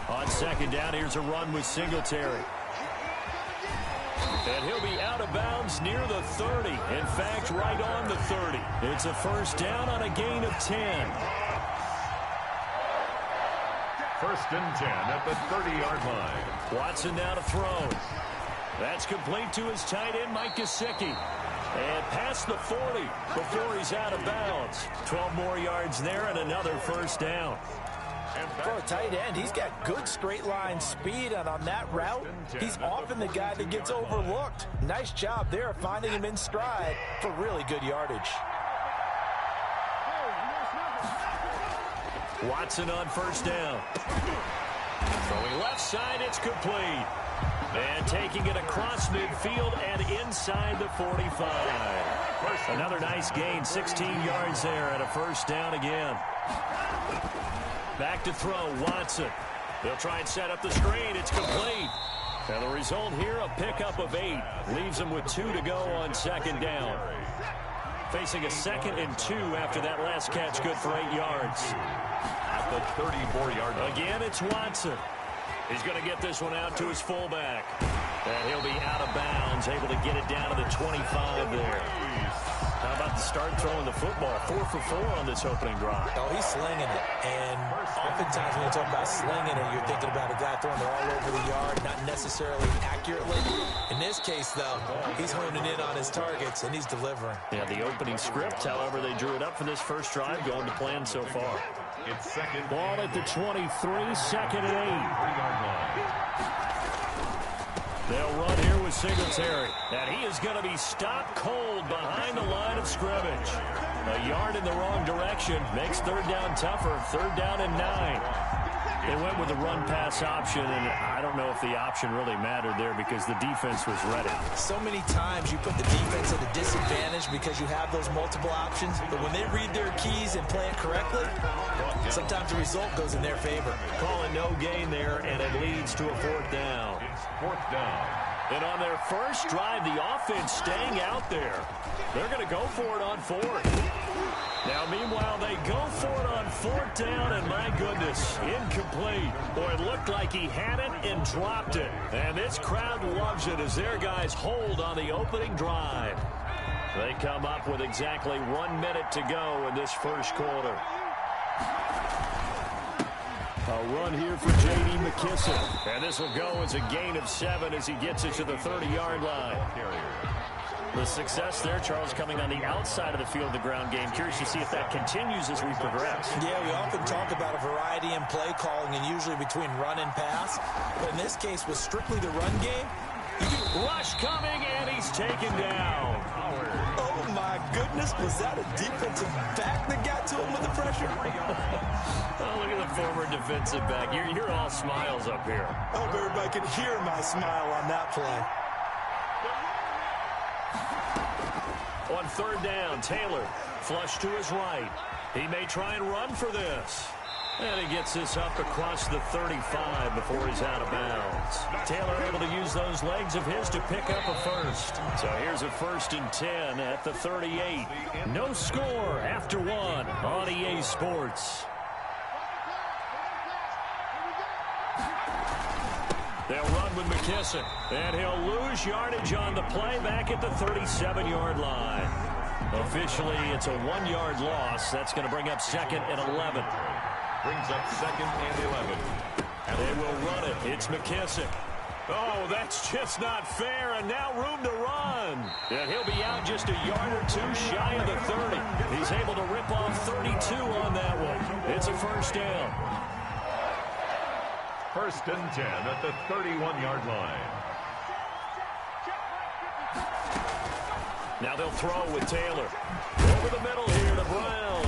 On second down, here's a run with Singletary. And he'll be out of bounds near the 30. In fact, right on the 30. It's a first down on a gain of 10. First and 10 at the 30-yard line. Watson now to throw. That's complete to his tight end, Mike Gesicki. And past the 40 before he's out of bounds. 12 more yards there and another first down. For a tight end, he's got good straight line speed, and on that route, he's often the guy that gets overlooked. Nice job there of finding him in stride for really good yardage. Watson on first down. Throwing left side, it's complete. And taking it across midfield and inside the 45. Another nice gain, 16 yards there and a first down again. Back to throw, Watson. They'll try and set up the screen. It's complete. And the result here, a pickup of 8. Leaves them with 2 to go on second down. Facing a 2nd and 2 after that last catch, good for 8 yards. At the 34-yard line. Again, it's Watson. He's going to get this one out to his fullback. And he'll be out of bounds, able to get it down to the 25 there. How about the start throwing the football? 4 for 4 on this opening drive. Oh, he's slinging it. And oftentimes when you talk about slinging it, you're thinking about a guy throwing it all over the yard, not necessarily accurately. In this case, though, he's honing in on his targets, and he's delivering. Yeah, the opening script, however, they drew it up for this first drive, going to plan so far. It's second. Ball at the 23, 2nd and 8. They'll run here with Singletary. And he is going to be stopped cold behind the line of scrimmage. A yard in the wrong direction makes third down tougher. Third down and 9. They went with the run-pass option, and I don't know if the option really mattered there because the defense was ready. So many times you put the defense at a disadvantage because you have those multiple options, but when they read their keys and play it correctly, sometimes the result goes in their favor. Call it no gain there, and it leads to a 4th down. It's 4th down. And on their first drive, the offense staying out there. They're going to go for it on 4th. Now, meanwhile, they go for it on 4th down, and my goodness, incomplete. Boy, it looked like he had it and dropped it. And this crowd loves it as their guys hold on the opening drive. They come up with exactly 1 minute to go in this first quarter. A run here for J.D. McKissic. And this will go as a gain of 7 as he gets it to the 30-yard line. The success there, Charles, coming on the outside of the field of the ground game. Curious to see if that continues as we progress. Yeah, we often talk about a variety in play calling and usually between run and pass. But in this case, with strictly the run game, rush coming, and he's taken down. Oh, my goodness. Was that a defensive back that got to him with the pressure? Oh, look at the former defensive back. You're all smiles up here. I hope everybody could hear my smile on that play. On 3rd down, Taylor flush to his right. He may try and run for this. And he gets this up across the 35 before he's out of bounds. Taylor able to use those legs of his to pick up a first. So here's a 1st and 10 at the 38. No score after 1 on EA Sports. They'll run with McKissic, and he'll lose yardage on the play back at the 37-yard line. Officially, it's a 1-yard loss. That's going to bring up 2nd and 11. Brings up 2nd and 11. And they will run it. It's McKissic. Oh, that's just not fair, and now room to run. And he'll be out just a yard or two shy of the 30. He's able to rip off 32 on that one. It's a first down. First and 10 at the 31-yard line. Now they'll throw with Taylor. Over the middle here to Brown.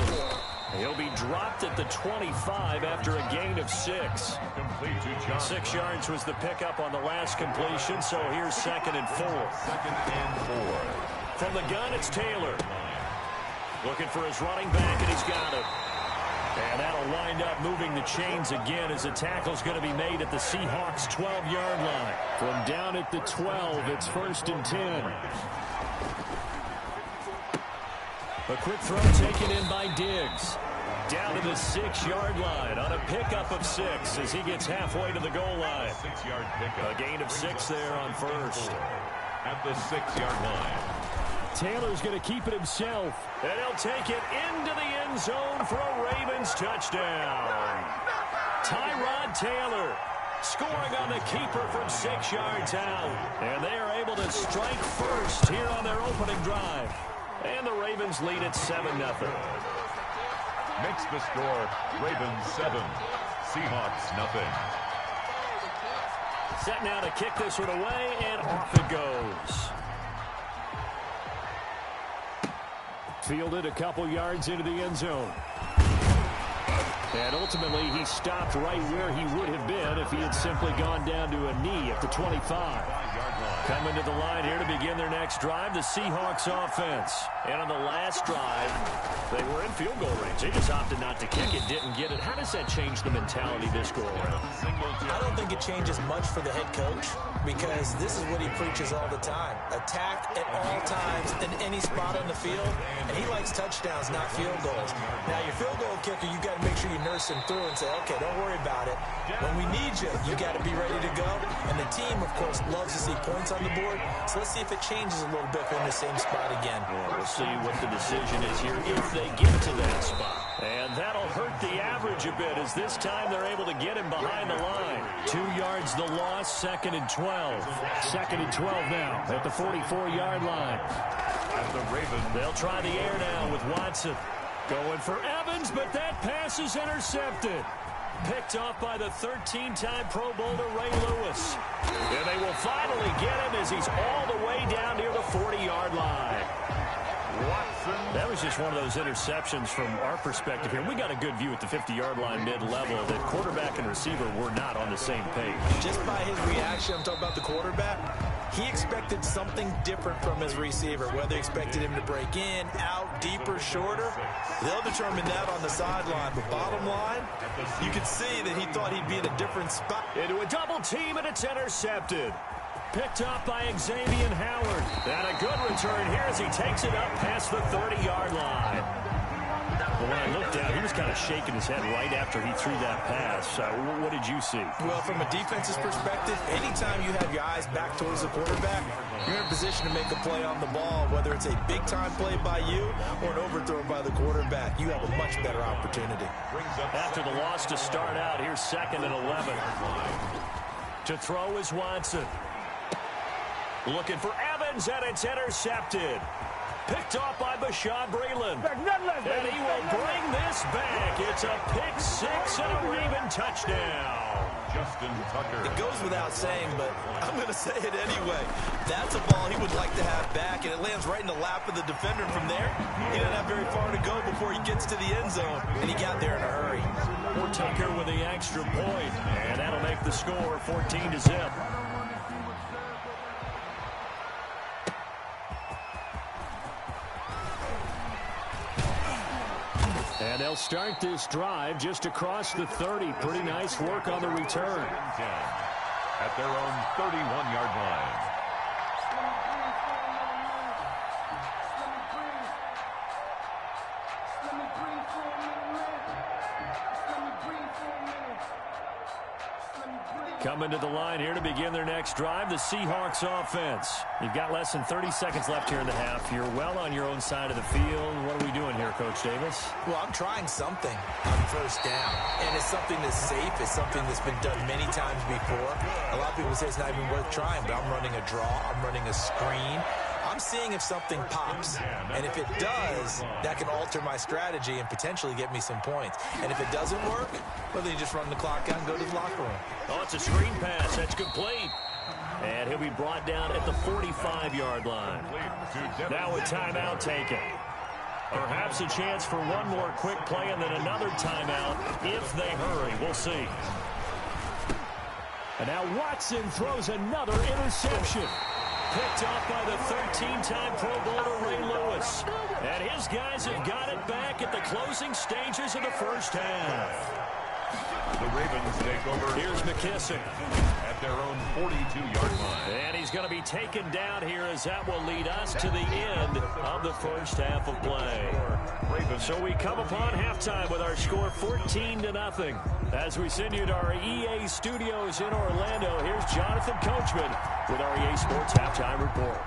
He'll be dropped at the 25 after a gain of 6. Complete to John. 6 yards was the pickup on the last completion, so here's 2nd and 4. 2nd and 4. From the gun, it's Taylor. Looking for his running back, and he's got it. And that'll wind up moving the chains again as the tackle's going to be made at the Seahawks' 12-yard line. From down at the 12, it's 1st and 10. A quick throw taken in by Diggs. Down to the 6-yard line on a pickup of 6 as he gets halfway to the goal line. 6-yard pickup. A gain of 6 there on first. At the 6-yard line. Taylor's going to keep it himself. And he'll take it into the end zone for a Ravens touchdown. Tyrod Taylor scoring on the keeper from 6 yards out. And they are able to strike first here on their opening drive. And the Ravens lead at 7-0. Makes the score Ravens 7, Seahawks nothing. Set now to kick this one away, and off it goes. Fielded a couple yards into the end zone. And ultimately, he stopped right where he would have been if he had simply gone down to a knee at the 25. Coming to the line here to begin their next drive, the Seahawks offense. And on the last drive, they were in field goal range. They just opted not to kick it, didn't get it. How does that change the mentality this go around? I don't think it changes much for the head coach because this is what he preaches all the time. Attack at all times in any spot on the field, and he likes touchdowns, not field goals. Now, your field goal kicker, you got to make sure you nurse him through and say, okay, don't worry about it. When we need you, you got to be ready to go. And the team, of course, loves to see points on the board. So let's see if it changes a little bit if they're in the same spot again. Well, we'll see what the decision is here if they get to that spot. And that'll hurt the average a bit as this time they're able to get him behind the line. 2 yards the loss, 2nd and 12. 2nd and 12 now at the 44-yard line. At the Ravens. They'll try the air now with Watson. Going for Evans, but that pass is intercepted. Picked off by the 13-time Pro Bowler Ray Lewis. And they will finally get him as he's all the way down near the 40-yard line. Watson. That was just one of those interceptions from our perspective here. We got a good view at the 50-yard line mid-level that quarterback and receiver were not on the same page. Just by his reaction, I'm talking about the quarterback, he expected something different from his receiver, whether he expected him to break in, out, deeper, shorter. They'll determine that on the sideline. But bottom line, you can see that he thought he'd be in a different spot. Into a double team, and it's intercepted. Picked up by Xavier Howard. And a good return here as he takes it up past the 30-yard line. But when I looked down, he was kind of shaking his head right after he threw that pass. What did you see? Well, from a defense's perspective, anytime you have your eyes back towards the quarterback, you're in a position to make a play on the ball, whether it's a big-time play by you or an overthrow by the quarterback. You have a much better opportunity. After the loss to start out, here's 2nd and 11. To throw is Watson. Looking for Evans, and it's intercepted. Picked off by Bashaud Breeland. And he will bring this back. It's a pick 6 and a Raven touchdown. Justin Tucker. It goes without saying, but I'm going to say it anyway. That's a ball he would like to have back, and it lands right in the lap of the defender from there. He didn't have very far to go before he gets to the end zone, and he got there in a hurry. Tucker with the extra point, and that'll make the score 14-0. And they'll start this drive just across the 30. Pretty nice work on the return. At their own 31-yard line. Coming to the line here to begin their next drive, the Seahawks offense. You've got less than 30 seconds left here in the half. You're well on your own side of the field. What are we doing here, Coach Davis? Well, I'm trying something on first down, and it's something that's safe. It's something that's been done many times before. A lot of people say it's not even worth trying, but I'm running a draw. I'm running a screen. I'm seeing if something pops, and if it does, that can alter my strategy and potentially get me some points. And if it doesn't work, well, then you just run the clock out and go to the locker room. Oh, it's a screen pass. That's complete. And he'll be brought down at the 45-yard line. Now a timeout taken. Perhaps a chance for one more quick play and then another timeout if they hurry. We'll see. And now Watson throws another interception. Picked off by the 13-time Pro Bowler Ray Lewis. And his guys have got it back at the closing stages of the first half. The Ravens take over. Here's McKissick At their own 42-yard line. And he's going to be taken down here as that will lead us to the end of the first half of play. So we come upon halftime with our score 14-0. As we send you to our EA studios in Orlando, here's Jonathan Coachman with our EA Sports Halftime Report.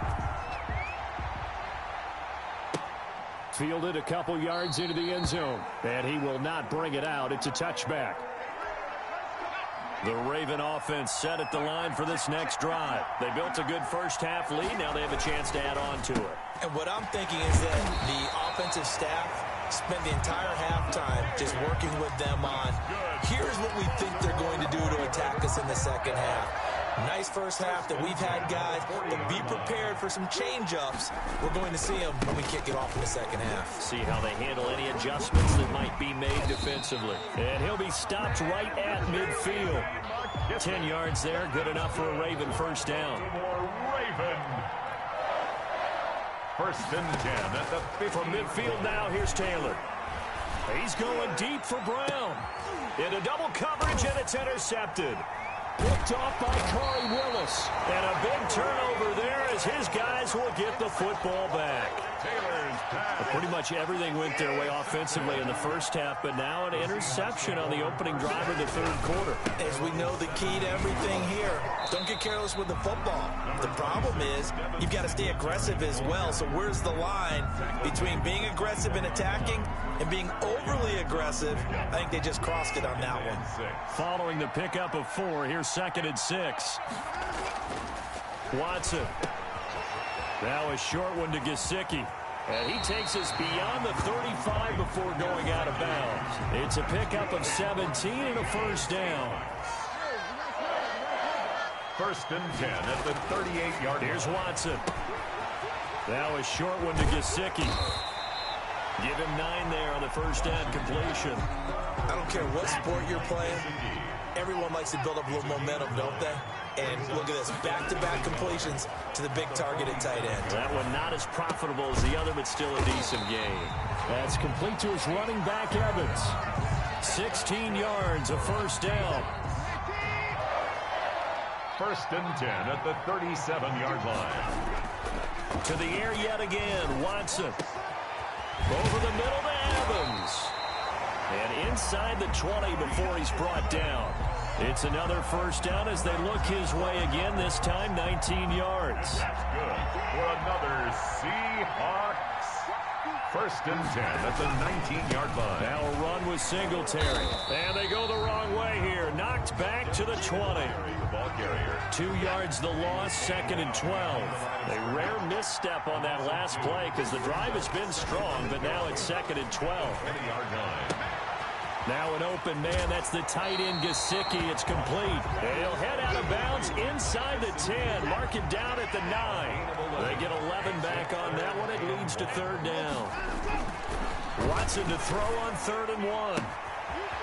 Fielded a couple yards into the end zone, and he will not bring it out. It's a touchback. The Raven offense set at the line for this next drive. They built a good first half lead. Now they have a chance to add on to it. And what I'm thinking is that the offensive staff spent the entire halftime just working with them on, here's what we think they're going to do to attack us in the second half. Nice first half that we've had, guys, but be prepared for some change-ups. We're going to see them when we kick it off in the second half. See how they handle any adjustments that might be made defensively. And he'll be stopped right at midfield. 10 yards there, good enough for a Raven first down. Raven. First and 10 at the 50. From midfield now, here's Taylor. He's going deep for Brown. Into double coverage, and it's intercepted. Picked off by Corey Willis. And a big turnover there as his guys will get the football back. Taylor's pass. Pretty much everything went their way offensively in the first half, but now an interception on the opening drive of the third quarter. As we know, the key to everything here, don't get careless with the football. The problem is you've got to stay aggressive as well. So where's the line between being aggressive and attacking and being overly aggressive? I think they just crossed it on that one. Following the pickup of 4, here's 2nd and 6. Watson. Now a short one to Gesicki. And he takes us beyond the 35 before going out of bounds. It's a pickup of 17 and a first down. First and 10 at the 38-yard line. Here's Watson. Now a short one to Gesicki. Give him 9 there on the first down completion. I don't care what sport you're playing. Everyone likes to build up a little momentum, don't they? And look at this, back-to-back completions to the big target at tight end. That one not as profitable as the other, but still a decent gain. That's complete to his running back, Evans. 16 yards, a first down. First and 10 at the 37-yard line. To the air yet again, Watson. Over the middle to Evans. And inside the 20 before he's brought down. It's another first down as they look his way again, this time 19 yards. That's good for another Seahawks. First and 10 at the 19-yard line. Now a run with Singletary. And they go the wrong way here. Knocked back to the 20. The ball carrier. 2 yards the loss, 2nd and 12. A rare misstep on that last play because the drive has been strong, but now it's 2nd and 12. 20-yard line. Now an open man, that's the tight end Gesicki. It's complete. He'll head out of bounds inside the 10. Mark it down at the 9. They get 11 back on that one. It leads to third down. Watson to throw on 3rd and 1.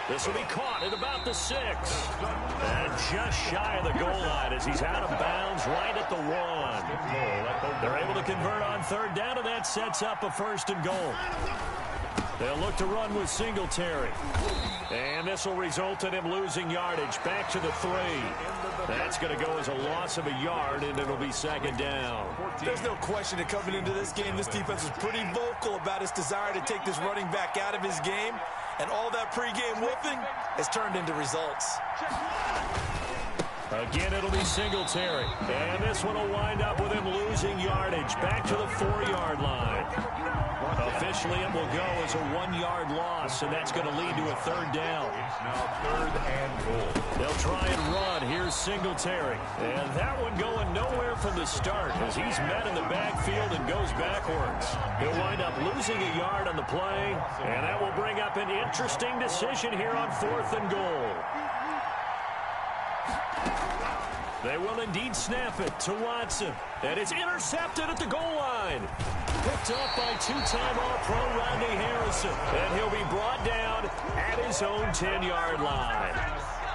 This will be caught at about the 6. And just shy of the goal line as he's out of bounds right at the 1. They're able to convert on 3rd down, and that sets up a 1st and goal. They'll look to run with Singletary. And this will result in him losing yardage. Back to the 3. That's going to go as a loss of a yard, and it'll be 2nd down. There's no question that coming into this game, this defense was pretty vocal about its desire to take this running back out of his game. And all that pregame woofing has turned into results. Again, it'll be Singletary. And this one will wind up with him losing yardage. Back to the 4-yard line. Officially, it will go as a 1-yard loss, and that's going to lead to a 3rd down. It's now 3rd and goal. They'll try and run. Here's Singletary. And that one going nowhere from the start as he's met in the backfield and goes backwards. He'll wind up losing a yard on the play, and that will bring up an interesting decision here on 4th and goal. They will indeed snap it to Watson. And it's intercepted at the goal line. Picked up by 2-time All-Pro Rodney Harrison. And he'll be brought down at his own 10-yard line.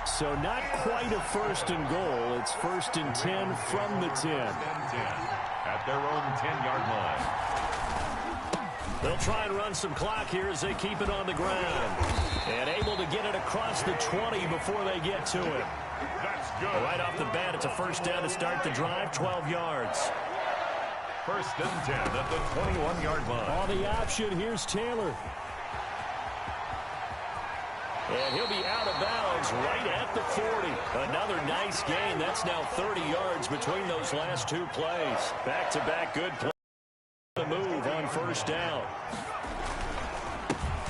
So not quite a 1st and goal. It's 1st and 10 from the 10. At their own 10-yard line. They'll try and run some clock here as they keep it on the ground. And able to get it across the 20 before they get to it. That's good. Right off the bat, it's a 1st down to start the drive, 12 yards. 1st and 10 at the 21-yard line. On the option, here's Taylor. And he'll be out of bounds right at the 40. Another nice gain. That's now 30 yards between those last 2 plays. Back-to-back good play. The move on 1st down.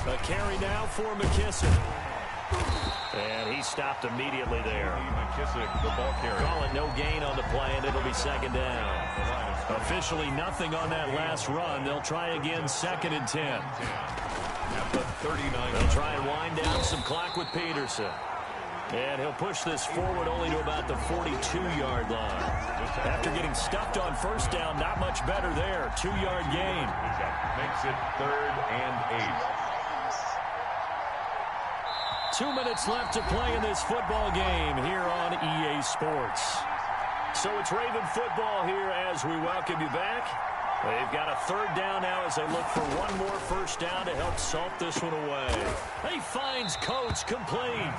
A carry now for McKissick. And he stopped immediately there. McKissick, the ball carrier. Call it no gain on the play, and it'll be 2nd down. Officially nothing on that last run. They'll try again, 2nd and 10. At the 39. They'll try and wind down some clock with Peterson. And he'll push this forward only to about the 42-yard line. After getting stuffed on 1st down, not much better there. 2-yard gain. Makes it 3rd and 8. 2 minutes left to play in this football game here on EA Sports. So it's Raven football here as we welcome you back. They've got a 3rd down now as they look for one more 1st down to help salt this one away. He finds Coates complete.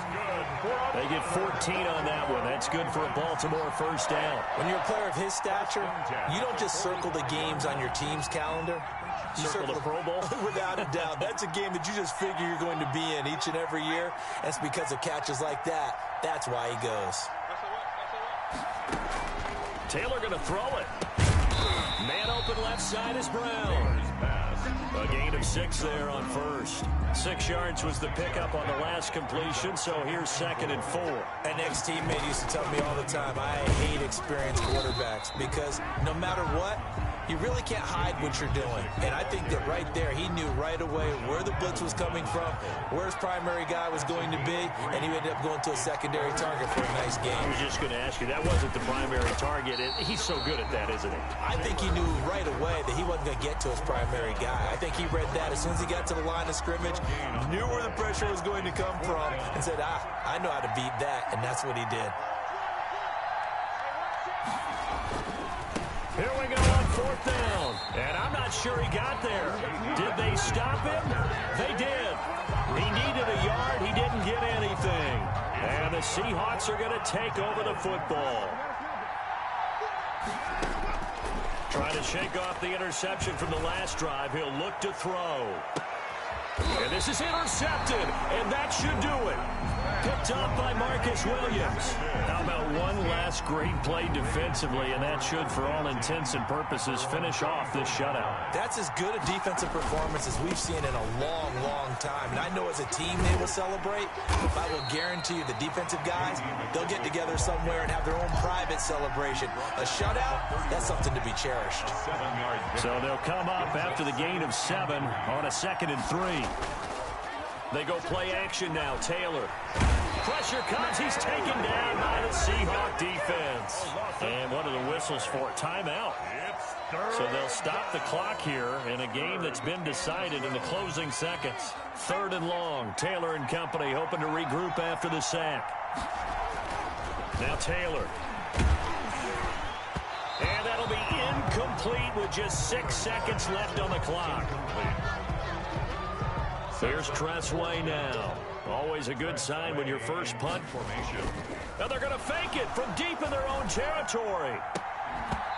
They get 14 on that one. That's good for a Baltimore 1st down. When you're a player of his stature, you don't just circle the games on your team's calendar. You Circle the Pro Bowl? Without a doubt. That's a game that you just figure you're going to be in each and every year. And it's because of catches like that. That's why he goes. Taylor going to throw it. Man open left side is Brown. A gain of 6 there on 1st. 6 yards was the pickup on the last completion, so here's 2nd and 4. An ex-teammate used to tell me all the time, I hate experienced quarterbacks because no matter what, you really can't hide what you're doing. And I think that right there, he knew right away where the blitz was coming from, where his primary guy was going to be, and he ended up going to a secondary target for a nice game. I was just going to ask you, that wasn't the primary target. He's so good at that, isn't he? I think he knew right away that he wasn't going to get to his primary guy. I think he read that as soon as he got to the line of scrimmage, knew where the pressure was going to come from, and said, I know how to beat that, and that's what he did. Here we go on 4th down. And I'm not sure he got there. Did they stop him? They did. He needed a yard. He didn't get anything. And the Seahawks are going to take over the football. Trying to shake off the interception from the last drive. He'll look to throw. And this is intercepted. And that should do it. Picked up by Marcus Williams. How about one last great play defensively, and that should, for all intents and purposes, finish off this shutout. That's as good a defensive performance as we've seen in a long, long time. And I know as a team they will celebrate, but I will guarantee you the defensive guys, they'll get together somewhere and have their own private celebration. A shutout, that's something to be cherished. So they'll come up after the gain of 7 on a 2nd and 3. They go play action now. Taylor. Pressure comes. He's taken down by the Seahawk defense. And what are the whistles for? Timeout. So they'll stop the clock here in a game that's been decided in the closing seconds. 3rd and long. Taylor and company hoping to regroup after the sack. Now Taylor. And that'll be incomplete with just 6 seconds left on the clock. Here's Tressway now. Always a good sign when your first punt formation. Now they're going to fake it from deep in their own territory.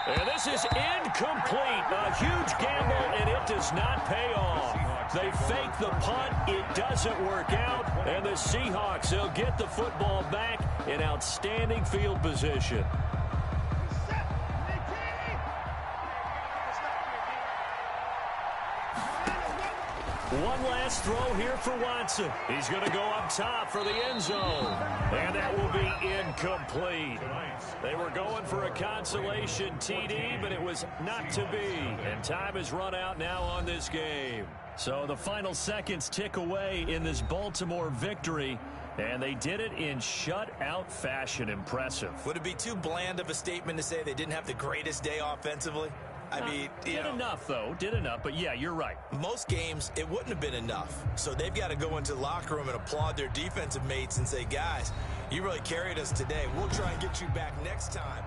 And this is incomplete. A huge gamble, and it does not pay off. They fake the punt. It doesn't work out. And the Seahawks, they'll get the football back in outstanding field position. One last throw here for Watson. He's going to go up top for the end zone. And that will be incomplete. They were going for a consolation TD, but it was not to be. And time has run out now on this game. So the final seconds tick away in this Baltimore victory. And they did it in shutout fashion. Impressive. Would it be too bland of a statement to say they didn't have the greatest day offensively? I mean, did enough, though. Did enough. But, yeah, you're right. Most games, it wouldn't have been enough. So they've got to go into the locker room and applaud their defensive mates and say, guys, you really carried us today. We'll try and get you back next time.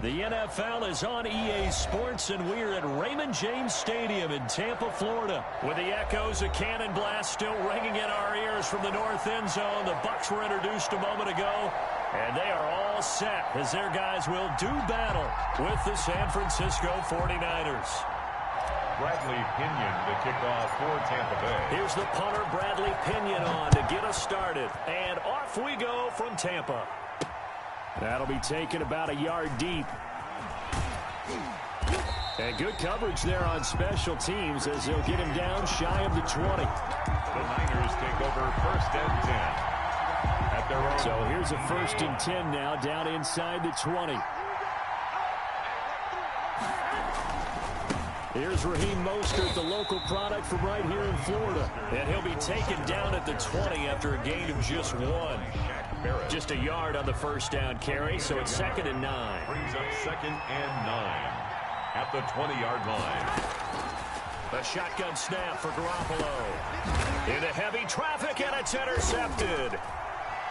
The NFL is on EA Sports, and we're at Raymond James Stadium in Tampa, Florida. With the echoes of Cannon Blast still ringing in our ears from the north end zone. The Bucs were introduced a moment ago, and they are all set as their guys will do battle with the San Francisco 49ers. Bradley Pinion, the kickoff for Tampa Bay. Here's the punter, Bradley Pinion, on to get us started. And off we go from Tampa. That'll be taken about a yard deep. And good coverage there on special teams as they'll get him down shy of the 20. The Niners take over 1st and 10 at their own. So here's a 1st and 10 now down inside the 20. Here's Raheem Mostert, the local product from right here in Florida. And he'll be taken down at the 20 after a gain of just 1. Just a yard on the first down carry, so it's 2nd and 9. Brings up 2nd and 9 at the 20-yard line. A shotgun snap for Garoppolo. Into heavy traffic, and it's intercepted.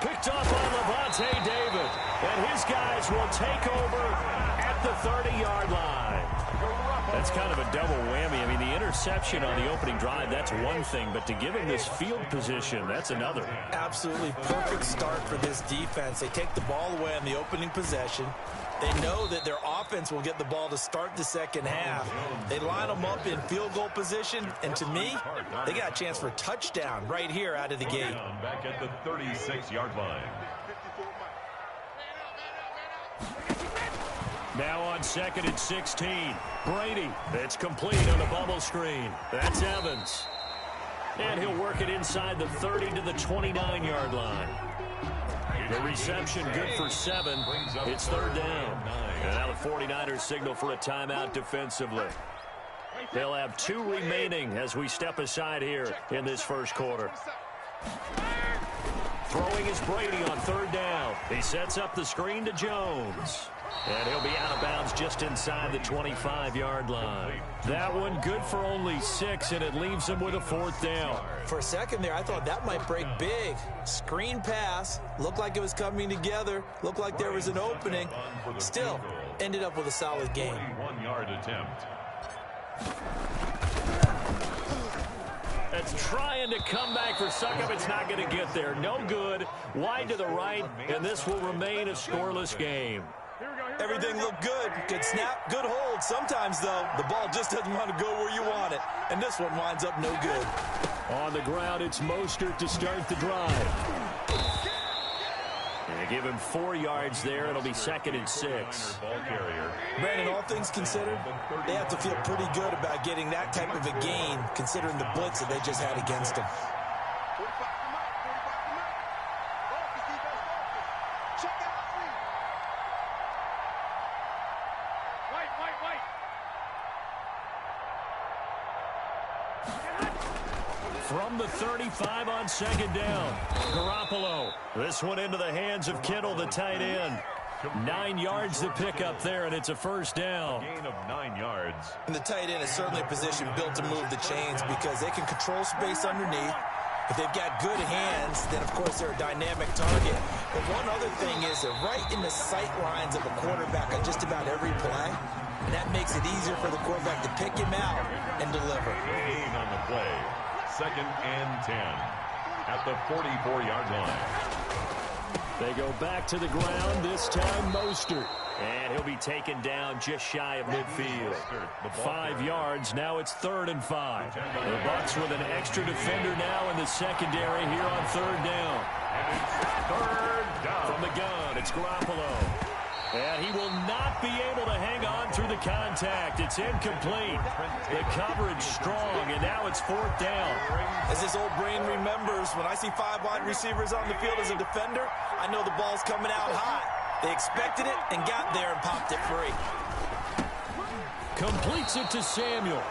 Picked up on Lavonte David. And his guys will take over at the 30-yard line. That's kind of a double whammy. I mean, the interception on the opening drive, that's one thing. But to give him this field position, that's another. Absolutely perfect start for this defense. They take the ball away on the opening possession. They know that their offense will get the ball to start the second half. They line them up in field goal position, and to me, they got a chance for a touchdown right here out of the gate. Back at the 36-yard line. Now on 2nd and 16. Brady. It's complete on the bubble screen. That's Evans. And he'll work it inside the 30 to the 29-yard line. The reception good for 7. It's 3rd down. And now the 49ers signal for a timeout defensively. They'll have 2 remaining as we step aside here in this first quarter. Throwing is Brady on 3rd down. He sets up the screen to Jones. And he'll be out of bounds just inside the 25-yard line. That one good for only 6, and it leaves him with a 4th down. For a second there, I thought that might break big. Screen pass. Looked like it was coming together. Looked like there was an opening. Still, ended up with a solid game. 41-yard attempt. That's trying to come back for Succop. It's not going to get there. No good. Wide to the right, and this will remain a scoreless game. Everything looked good. Good snap, good hold. Sometimes, though, the ball just doesn't want to go where you want it. And this one winds up no good. On the ground, it's Mostert to start the drive. And they give him 4 yards there. It'll be 2nd and 6. Brandon, all things considered, they have to feel pretty good about getting that type of a gain, considering the blitz that they just had against them. From the 35 on 2nd down. Garoppolo. This one into the hands of Kittle, the tight end. 9 yards to pick up there, and it's a 1st down. Gain of 9 yards. And the tight end is certainly a position built to move the chains because they can control space underneath. If they've got good hands, then, of course, they're a dynamic target. But one other thing is they're right in the sight lines of a quarterback on just about every play. And that makes it easier for the quarterback to pick him out and deliver. Gain on the play. 2nd and 10 at the 44-yard line. They go back to the ground, this time Mostert. And he'll be taken down just shy of midfield. 5 yards, now it's 3rd and 5. The Bucs with an extra defender now in the secondary here on 3rd down. And it's 3rd down. From the gun, it's Garoppolo. And he will not be able to hang on through the contact. It's incomplete. The coverage strong, and now it's 4th down. As this old brain remembers, when I see 5 wide receivers on the field as a defender, I know the ball's coming out hot. They expected it and got there and popped it free. Completes it to Samuel.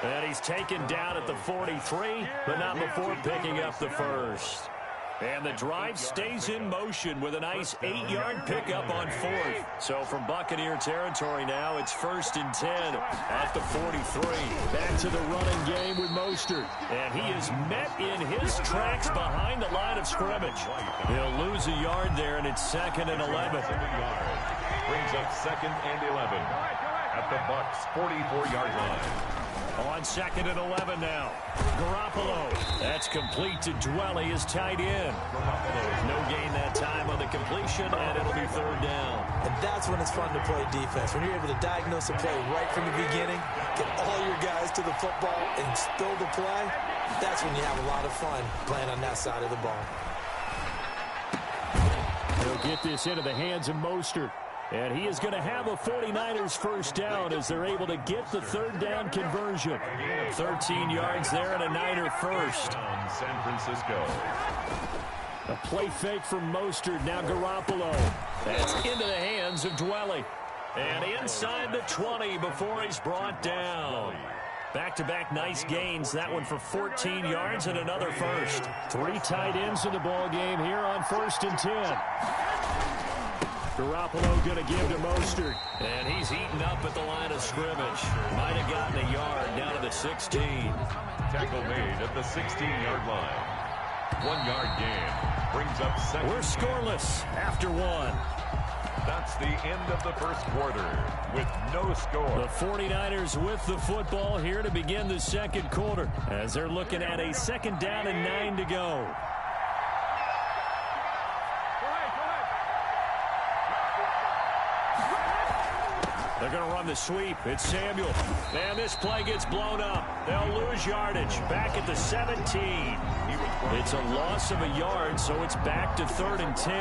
And he's taken down at the 43, but not before picking up the 1st. And the drive stays in motion with a nice 8-yard pickup on 4th. So from Buccaneer territory now, it's 1st and 10 at the 43. Back to the running game with Mostert. And he is met in his tracks behind the line of scrimmage. He'll lose a yard there, and it's 2nd and 11. Brings up 2nd and 11 at the Bucs' 44-yard line. On 2nd and 11 now. Garoppolo. That's complete to Dwelly, his tight end. No gain that time on the completion, and it'll be 3rd down. And that's when it's fun to play defense. When you're able to diagnose a play right from the beginning, get all your guys to the football, and spill the play, that's when you have a lot of fun playing on that side of the ball. He'll get this into the hands of Mostert. And he is going to have a 49ers 1st down as they're able to get the 3rd down conversion. 13 yards there and a Niner 1st. San Francisco. A play fake from Mostert. Now Garoppolo. That's into the hands of Dwelly. And inside the 20 before he's brought down. Back-to-back nice gains. That one for 14 yards and another first. 3 tight ends in the ball game here on 1st and 10. Garoppolo going to give to Mostert. And he's eaten up at the line of scrimmage. Might have gotten a yard down to the 16. Tackle made at the 16-yard line. 1-yard gain. Brings up second. We're scoreless after 1. That's the end of the first quarter with no score. The 49ers with the football here to begin the second quarter as they're looking at a 2nd down and 9 to go. They're going to run the sweep. It's Samuel. And this play gets blown up. They'll lose yardage. Back at the 17. It's a loss of a yard, so it's back to 3rd and 10.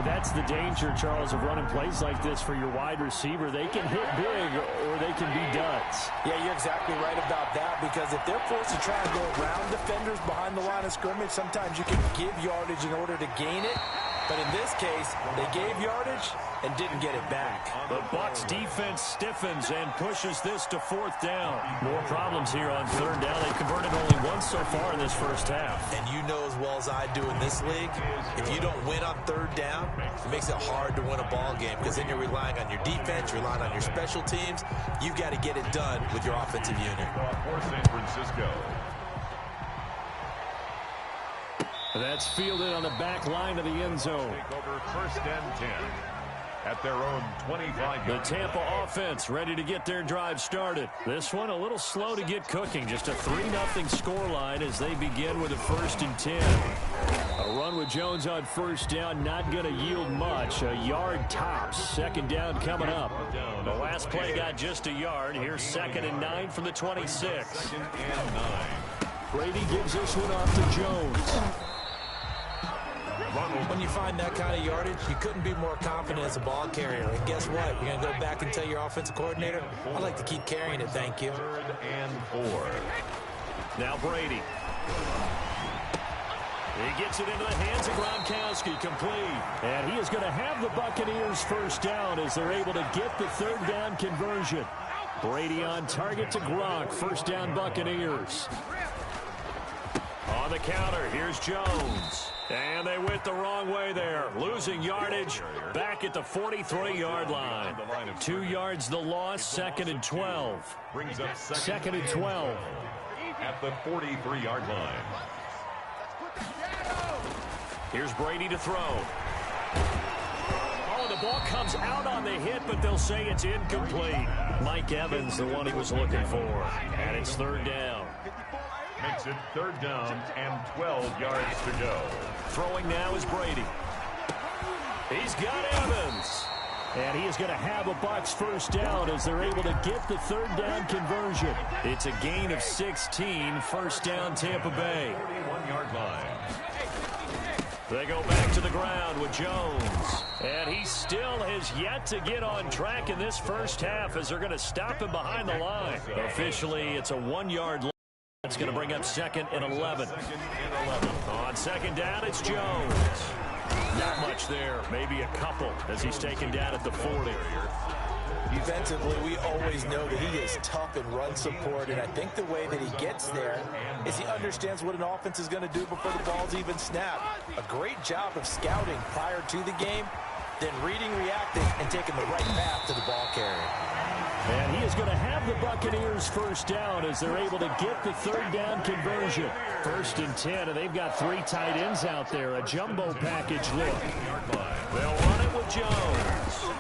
That's the danger, Charles, of running plays like this for your wide receiver. They can hit big or they can be duds. Yeah, you're exactly right about that, because if they're forced to try and go around defenders behind the line of scrimmage, sometimes you can give yardage in order to gain it. But in this case, they gave yardage and didn't get it back. The Bucs defense stiffens and pushes this to 4th down. More problems here on 3rd down. They converted only once so far in this first half. And you know as well as I do in this league, if you don't win on 3rd down, it makes it hard to win a ball game, because then you're relying on your defense, you're relying on your special teams. You've got to get it done with your offensive unit. For San Francisco. That's fielded on the back line of the end zone. Take over 1st and 10 at their own 25. The Tampa offense ready to get their drive started. This one a little slow to get cooking. Just a 3-0 scoreline as they begin with a 1st and 10. A run with Jones on 1st down, not going to yield much. A yard tops. 2nd down coming up. The last play got just a yard. Here's 2nd and 9 from the 26. 2nd and 9. Brady gives this one off to Jones. When you find that kind of yardage, you couldn't be more confident as a ball carrier. And guess what? You're going to go back and tell your offensive coordinator, I'd like to keep carrying it, thank you. 3rd and 4. Now Brady. He gets it into the hands of Gronkowski, complete. And he is going to have the Buccaneers 1st down as they're able to get the 3rd down conversion. Brady on target to Gronk. 1st down Buccaneers. On the counter, here's Jones. And they went the wrong way there. Losing yardage back at the 43-yard line. 2 yards the loss, 2nd and 12. Brings up 2nd and 12. At the 43-yard line. Here's Brady to throw. Oh, the ball comes out on the hit, but they'll say it's incomplete. Mike Evans, the one he was looking for. And it's 3rd down. Makes it 3rd down and 12 yards to go. Throwing now is Brady. He's got Evans. And he is going to have a Bucs 1st down as they're able to get the 3rd down conversion. It's a gain of 16, 1st down Tampa Bay. 41-yard line. They go back to the ground with Jones. And he still has yet to get on track in this first half as they're going to stop him behind the line. Officially, it's a 1-yard line. That's going to bring up 2nd and 11. 2nd and 11. On 2nd down, it's Jones. Not much there. Maybe a couple as he's taken down at the 40. Defensively, we always know that he is tough in run support, and I think the way that he gets there is he understands what an offense is going to do before the ball's even snapped. A great job of scouting prior to the game, then reading, reacting, and taking the right path to the ball carrier. And he is going to have the Buccaneers 1st down as they're able to get the 3rd down conversion. 1st and 10, and they've got 3 tight ends out there. A jumbo package look. They'll run it with Jones.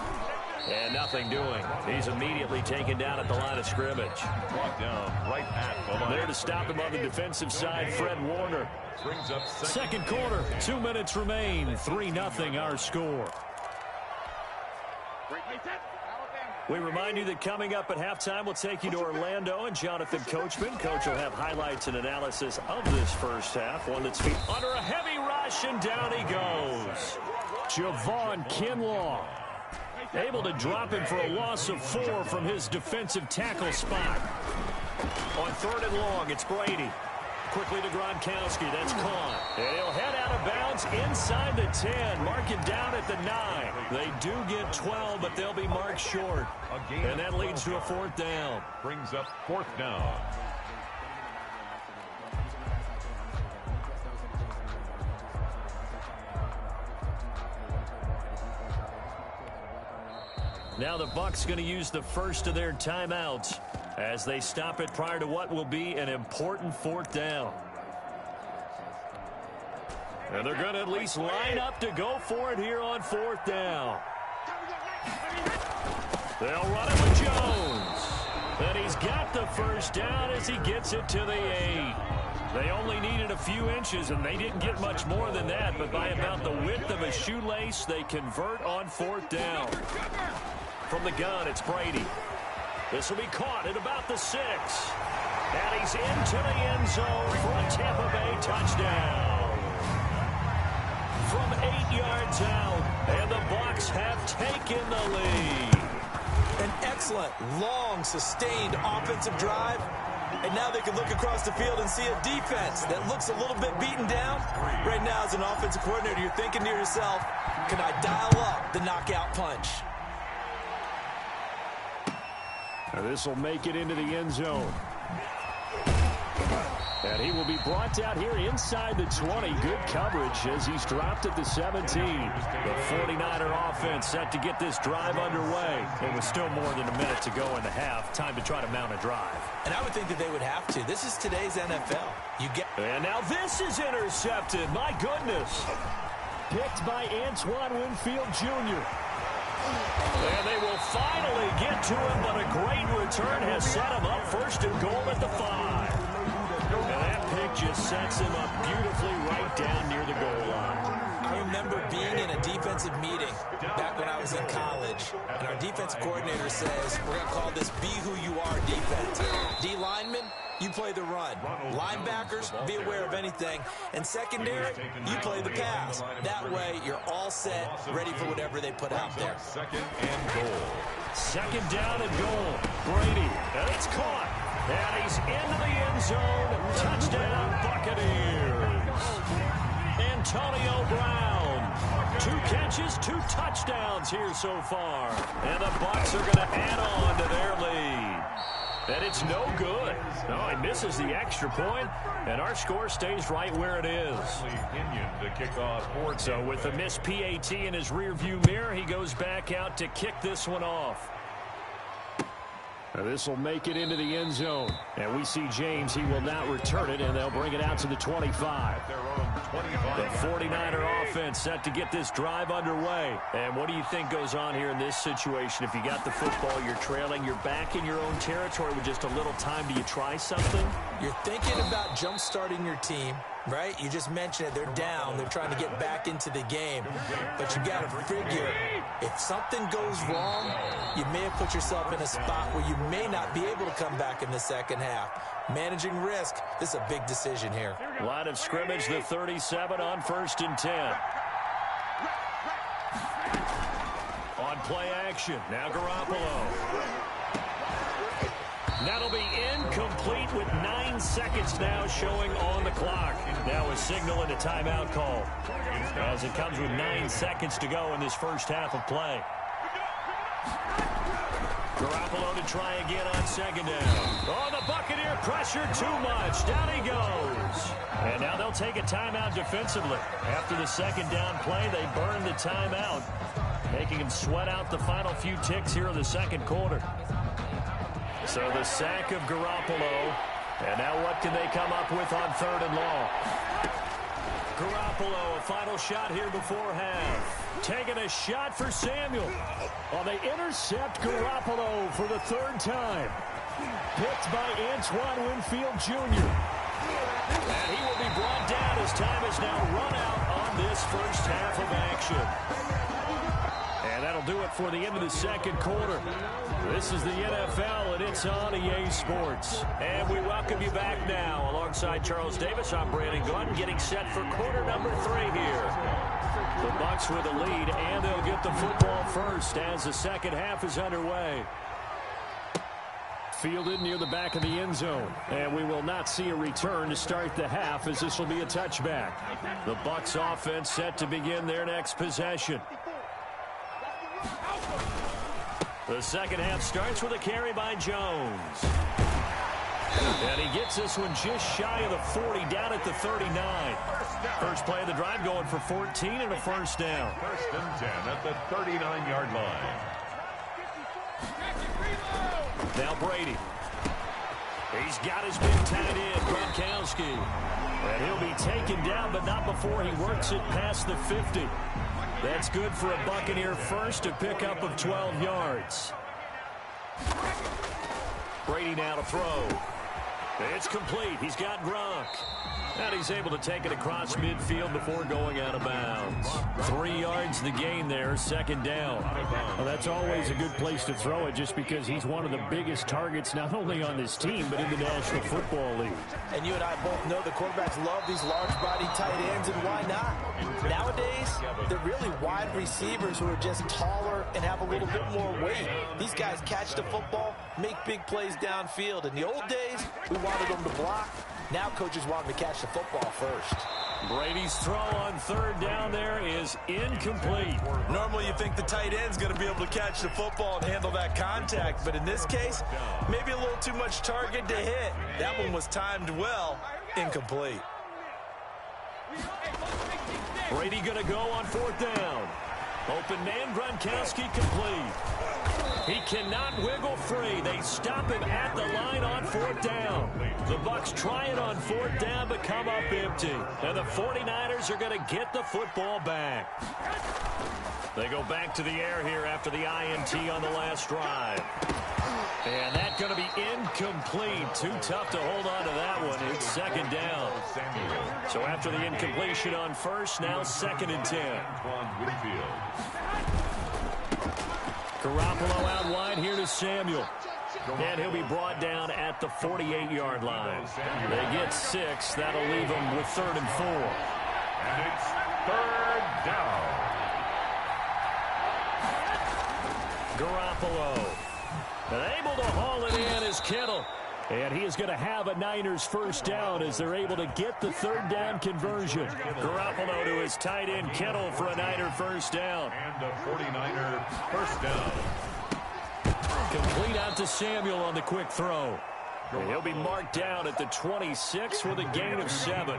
And nothing doing. He's immediately taken down at the line of scrimmage. Brought down right at the line. There to stop him on the defensive side, Fred Warner. Brings up second quarter, 2 minutes remain. 3-0 our score. We remind you that coming up at halftime, we'll take you to Orlando and Jonathan Coachman. Coach will have highlights and analysis of this first half. One that's feet under a heavy rush, and down he goes. Javon Kinlaw able to drop him for a loss of 4 from his defensive tackle spot. On 3rd and long, it's Brady. quickly to Gronkowski. That's caught. And he'll head out of bounds inside the 10. Mark it down at the 9. They do get 12, but they'll be marked short. And that leads to a 4th down. Brings up 4th down. Now the Bucs going to use the first of their timeouts as they stop it prior to what will be an important 4th down. And they're going to at least line up to go for it here on 4th down. They'll run it with Jones. And he's got the first down as he gets it to the 8. They only needed a few inches, and they didn't get much more than that. But by about the width of a shoelace, they convert on 4th down. From the gun, it's Brady. This will be caught at about the 6. And he's into the end zone for a Tampa Bay touchdown. From 8 yards out, and the Bucs have taken the lead. An excellent, long, sustained offensive drive. And now they can look across the field and see a defense that looks a little bit beaten down. Right now, as an offensive coordinator, you're thinking to yourself, can I dial up the knockout punch? Now this will make it into the end zone. And he will be brought down here inside the 20. Good coverage as he's dropped at the 17. The 49er offense set to get this drive underway. It was still more than a minute to go in the half. Time to try to mount a drive. And I would think that they would have to. This is today's NFL. And now this is intercepted. My goodness. Picked by Antoine Winfield Jr. And they will finally get to him, but a great return has set him up first and goal at the 5. And that pick just sets him up beautifully right down near the goal line. I remember being in a defensive meeting back when I was in college, and our defensive coordinator says, we're going to call this Be Who You Are defense. D linemen, you play the run. Linebackers, be aware of anything. And secondary, you play the pass. That way, you're all set, ready for whatever they put out there. Second and goal. Second down and goal. Brady, and it's caught. And he's into the end zone. Touchdown, Buccaneers. Antonio Brown. 2 catches, 2 touchdowns here so far. And the Bucs are going to add on to their lead. And it's no good. No, he misses the extra point, and our score stays right where it is. So with the missed PAT in his rearview mirror, he goes back out to kick this one off. Now this will make it into the end zone. And we see James. He will not return it, and they'll bring it out to the 25. The 49er offense set to get this drive underway. And what do you think goes on here in this situation? If you got the football, you're trailing, you're back in your own territory with just a little time. Do you try something? You're thinking about jump-starting your team, right? You just mentioned it. They're down. They're trying to get back into the game. But you got to figure, if something goes wrong, you may have put yourself in a spot where you may not be able to come back in the second half. Managing risk, this is a big decision here. Line of scrimmage, the 37 on 1st and 10. On play action, now Garoppolo. That'll be incomplete with 9 seconds now showing on the clock. Now a signal and a timeout call as it comes with 9 seconds to go in this first half of play. Garoppolo to try again on 2nd down. Oh, the Buccaneer pressure too much. Down he goes. And now they'll take a timeout defensively. After the 2nd down play, they burn the timeout, making him sweat out the final few ticks here in the 2nd quarter. So the sack of Garoppolo. And now what can they come up with on 3rd and long? Garoppolo, a final shot here before half. Taking a shot for Samuel. Well, they intercept Garoppolo for the 3rd time. Picked by Antoine Winfield Jr. And he will be brought down as time is now run out on this first half of action. And that'll do it for the end of the 2nd quarter. This is the NFL, and it's on EA Sports. And we welcome you back now. Alongside Charles Davis, I'm Brandon Glenn, getting set for quarter number 3 here. The Bucs with a lead, and they'll get the football first as the 2nd half is underway. fielded near the back of the end zone. And we will not see a return to start the half, as this will be a touchback. The Bucs offense set to begin their next possession. The second half starts with a carry by Jones. And he gets this one just shy of the 40, down at the 39. First play of the drive going for 14 and a first down. First and 10 at the 39-yard line. Now Brady. He's got his big tight end, Gronkowski. And he'll be taken down, but not before he works it past the 50. That's good for a Buccaneer first, a pickup of 12 yards. Brady now to throw. It's complete. He's got Gronk. And he's able to take it across midfield before going out of bounds. 3 yards the gain there, second down. Well, that's always a good place to throw it, just because he's one of the biggest targets not only on this team but in the National Football League. And you and I both know the quarterbacks love these large-body tight ends, and why not? Nowadays, they're really wide receivers who are just taller and have a little bit more weight. These guys catch the football, make big plays downfield. In the old days, we wanted them to block. Now coaches want them to catch the football first. Brady's throw on third down there is incomplete. Normally you think the tight end's going to be able to catch the football and handle that contact, but in this case, maybe a little too much target to hit. That one was timed well, incomplete. Brady going to go on fourth down. Open man, Gronkowski complete. He cannot wiggle free. They stop him at the line on fourth down. The Bucs try it on fourth down, but come up empty. And the 49ers are going to get the football back. They go back to the air here after the INT on the last drive. And that's going to be incomplete. Too tough to hold on to that one. It's second down. So after the incompletion on first, now second and 10. Garoppolo out wide here to Samuel. And he'll be brought down at the 48-yard line. They get 6. That'll leave them with 3rd and 4. And it's 3rd down. Garoppolo. And able to haul it in is Kittle. And he is going to have a Niners first down as they're able to get the 3rd down conversion. Garoppolo to his tight end Kittle for a Niner first down. And a 49er first down. Complete out to Samuel on the quick throw. And he'll be marked down at the 26 with a gain of 7.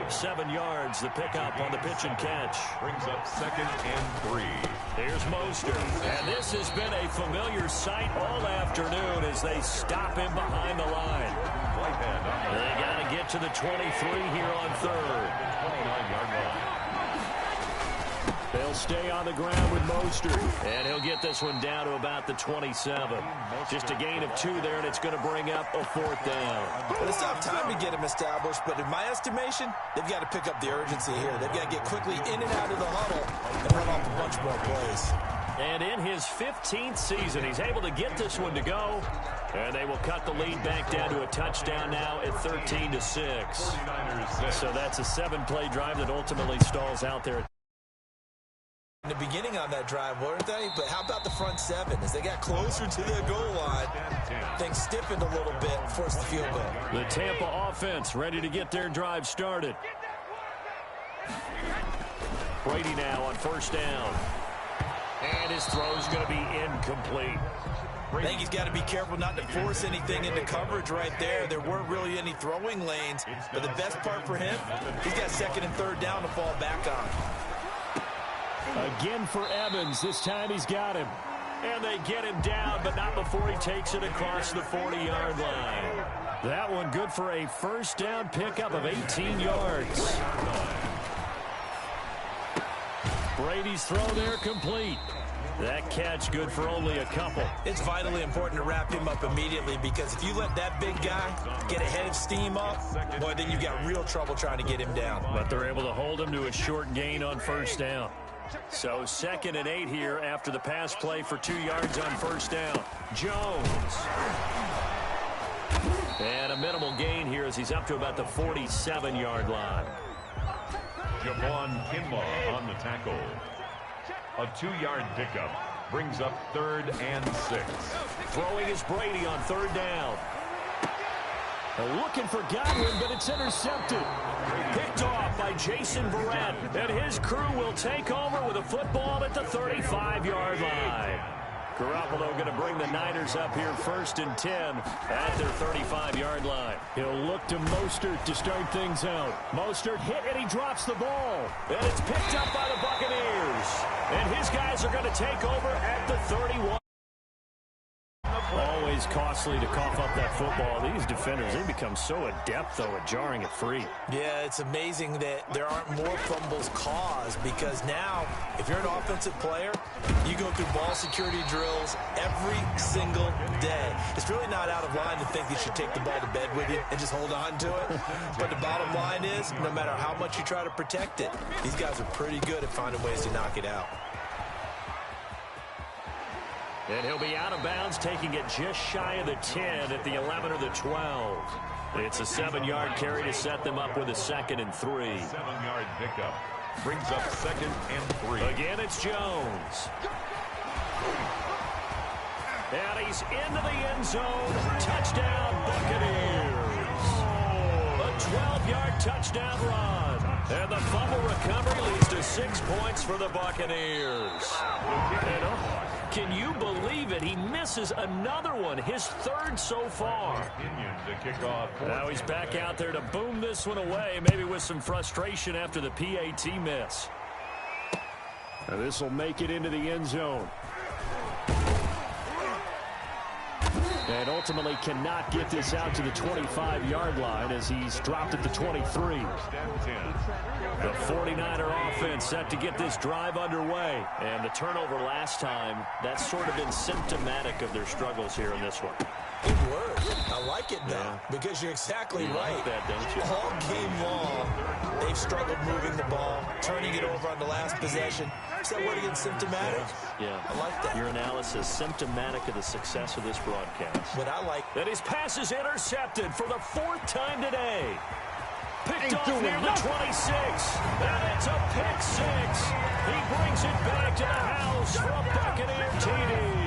7 yards, the pickup on the pitch and catch. Brings up 2nd and 3. Here's Mostert. And this has been a familiar sight all afternoon as they stop him behind the line. They got to get to the 23 here on 3rd. 29-yard line. They'll stay on the ground with Mostert. And he'll get this one down to about the 27. Just a gain of 2 there, and it's going to bring up a 4th down. Well, it's not time to get him established, but in my estimation, they've got to pick up the urgency here. They've got to get quickly in and out of the huddle and run off a bunch more plays. And in his 15th season, he's able to get this one to go. And they will cut the lead back down to a touchdown now at 13-6. So that's a 7-play drive that ultimately stalls out there. In the beginning on that drive, weren't they? But how about the front 7? As they got closer to the goal line, things stiffened a little bit, forced the field goal. The Tampa offense ready to get their drive started. Brady now on first down. And his throw's going to be incomplete. I think he's got to be careful not to force anything into coverage right there. There weren't really any throwing lanes. But the best part for him, he's got 2nd and 3rd down to fall back on. Again for Evans. This time he's got him. And they get him down, but not before he takes it across the 40-yard line. That one good for a first down pickup of 18 yards. Brady's throw there complete. That catch good for only a couple. It's vitally important to wrap him up immediately, because if you let that big guy get a head of steam up, boy, then you've got real trouble trying to get him down. But they're able to hold him to a short gain on first down. So 2nd and 8 here after the pass play for 2 yards on first down. Jones. And a minimal gain here as he's up to about the 47-yard line. Javon Kinlaw on the tackle. A 2-yard pickup brings up 3rd and 6. Throwing is Brady on 3rd down. Looking for Godwin, but it's intercepted. Picked off by Jason Verrett, and his crew will take over with a football at the 35-yard line. Garoppolo going to bring the Niners up here 1st and 10 at their 35-yard line. He'll look to Mostert to start things out. Mostert hit, and he drops the ball. And it's picked up by the Buccaneers. And his guys are going to take over at the 31. Always costly to cough up that football. These defenders, they become so adept, though, at jarring it free. Yeah, it's amazing that there aren't more fumbles caused, because now, if you're an offensive player, you go through ball security drills every single day. It's really not out of line to think you should take the ball to bed with you and just hold on to it. But the bottom line is, no matter how much you try to protect it, these guys are pretty good at finding ways to knock it out. And he'll be out of bounds, taking it just shy of the 10 at the 11 or the 12. It's a 7-yard carry to set them up with a 2nd and 3. 7-yard pickup brings up 2nd and 3. Again, it's Jones. And he's into the end zone. Touchdown, Buccaneers. A 12-yard touchdown run. And the fumble recovery leads to 6 points for the Buccaneers. Can you believe it? He misses another one, his 3rd so far. Now he's back out there to boom this one away, maybe with some frustration after the PAT miss. Now this will make it into the end zone. And ultimately cannot get this out to the 25-yard line as he's dropped at the 23. The 49er offense set to get this drive underway. And the turnover last time, that's sort of been symptomatic of their struggles here in this one. Good word. I like it, though, because you're exactly right. Like that, don't you? All game long, they've struggled moving the ball, turning it over on the last possession. Is that word again, symptomatic? Yeah. I like that. Your analysis, symptomatic of the success of this broadcast. But I like that his pass is intercepted for the 4th time today. Picked off near the 26. And it's a pick 6. He brings it back to the house for a Buccaneer TD.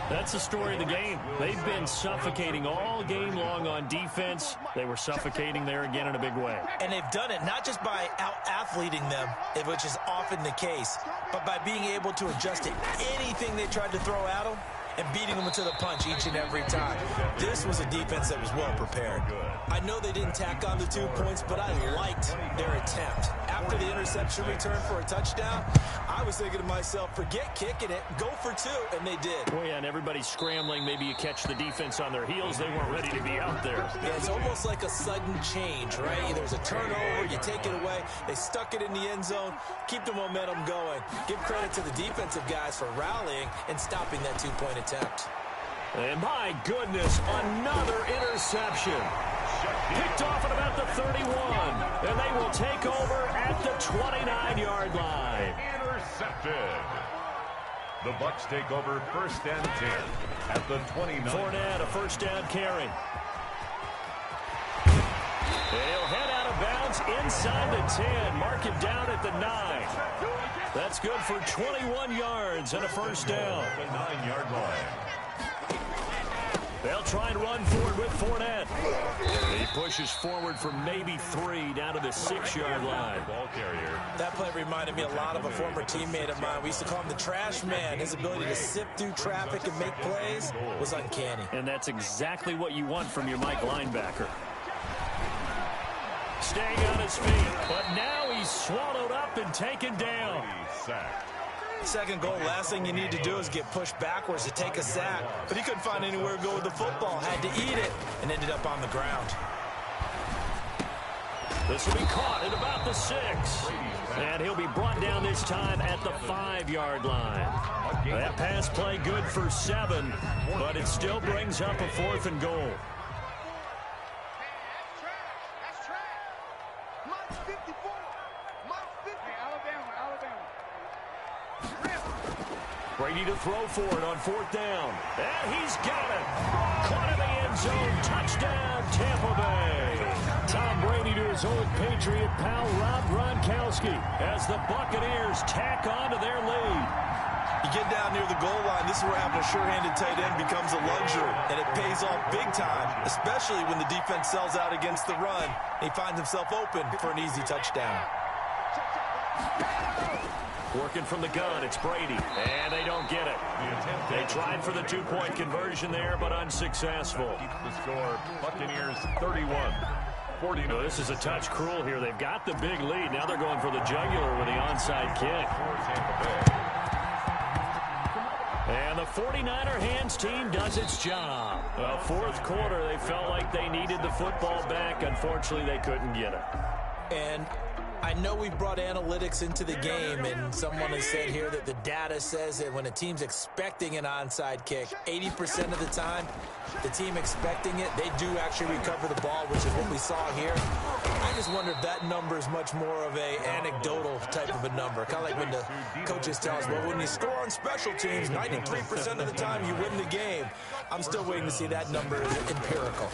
That's the story of the game. They've been suffocating all game long on defense. They were suffocating there again in a big way. And they've done it not just by out-athleting them, which is often the case, but by being able to adjust to anything they tried to throw at them and beating them to the punch each and every time. This was a defense that was well prepared. I know they didn't tack on the 2 points, but I liked their attempt. After the interception return for a touchdown, I was thinking to myself, forget kicking it, go for 2, and they did. Oh, yeah, and everybody's scrambling. Maybe you catch the defense on their heels. They weren't ready to be out there. Yeah, it's almost like a sudden change, right? There's a turnover, you take it away, they stuck it in the end zone, keep the momentum going. Give credit to the defensive guys for rallying and stopping that 2-point attempt. And my goodness, another interception. Picked off at about the 31. And they will take over at the 29-yard line. Intercepted. The Bucs take over 1st and 10 at the 29. Fournette, a 1st down carry. And he'll head out of bounds inside the 10. Mark it down at the 9. That's good for 21 yards and a 1st down. The 9-yard line. They'll try and run forward with Fournette. He pushes forward for maybe 3 down to the 6-yard line. Ball carrier. That play reminded me a lot of a former teammate of mine. We used to call him the trash man. His ability to sift through traffic and make plays was uncanny. And that's exactly what you want from your Mike linebacker. Staying on his feet, but now he's swallowed up and taken down. Sacked. Second goal, last thing you need to do is get pushed backwards to take a sack. But he couldn't find anywhere to go with the football, had to eat it, and ended up on the ground. This will be caught at about the 6. And he'll be brought down this time at the 5-yard line. That pass play good for 7, but it still brings up a 4th and goal. Brady to throw for it on 4th down. And he's got it. Caught in the end zone. Touchdown, Tampa Bay. Tom Brady to his old Patriot pal, Rob Gronkowski, as the Buccaneers tack on to their lead. You get down near the goal line, this is where having a sure-handed tight end becomes a luxury, and it pays off big time, especially when the defense sells out against the run. He finds himself open for an easy touchdown. Working from the gun, it's Brady, and they don't get it. They tried for the 2-point conversion there, but unsuccessful. The score, Buccaneers 31-49. Well, this is a touch cruel here. They've got the big lead. Now they're going for the jugular with the onside kick. And the 49er hands team does its job. Fourth quarter, they felt like they needed the football back. Unfortunately, they couldn't get it. And I know we've brought analytics into the game, and someone has said here that the data says that when a team's expecting an onside kick, 80% of the time, the team expecting it, they do actually recover the ball, which is what we saw here. I just wonder if that number is much more of an anecdotal type of a number. Kind of like when the coaches tell us, well, when you score on special teams, 93% of the time you win the game. I'm still waiting to see that number is empirical.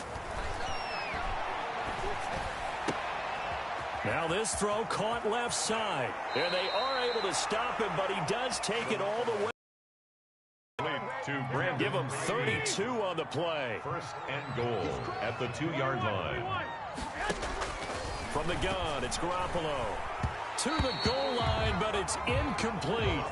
Now this throw caught left side. And they are able to stop him, but he does take it all the way. Give him 32 on the play. First and goal at the 2-yard line. From the gun, it's Garoppolo. To the goal line, but it's incomplete.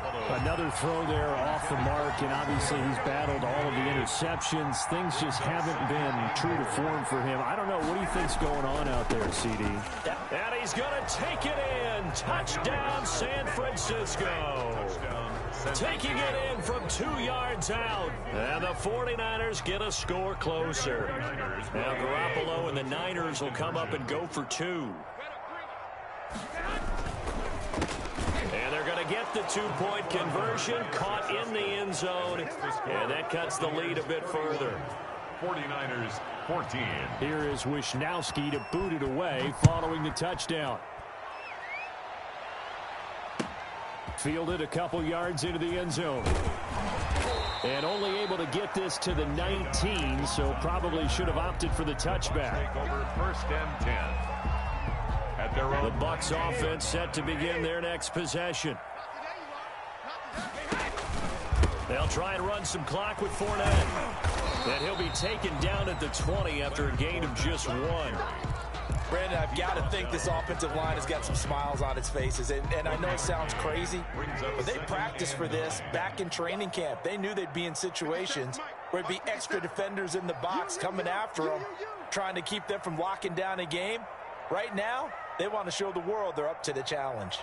Another throw there off the mark, and obviously he's battled all of the interceptions. Things just haven't been true to form for him. I don't know. What do you think's going on out there, CD? And he's going to take it in. Touchdown, San Francisco. Taking it in from 2 yards out. And the 49ers get a score closer. Now Garoppolo and the Niners will come up and go for 2. And they're going to get the 2-point conversion, caught in the end zone, and that cuts the lead a bit further. 49ers 14. Here is Wisnowski to boot it away following the touchdown. Fielded a couple yards into the end zone. And only able to get this to the 19, so probably should have opted for the touchback. Take over 1st and 10. At their own. The Bucs offense set to begin their next possession. They'll try and run some clock with Fournette. And he'll be taken down at the 20 after a gain of just 1. Brandon, I've got to think this offensive line has got some smiles on its faces. And I know it sounds crazy, but they practiced for this back in training camp. They knew they'd be in situations where it'd be extra defenders in the box coming after them, trying to keep them from locking down a game. Right now, they want to show the world they're up to the challenge.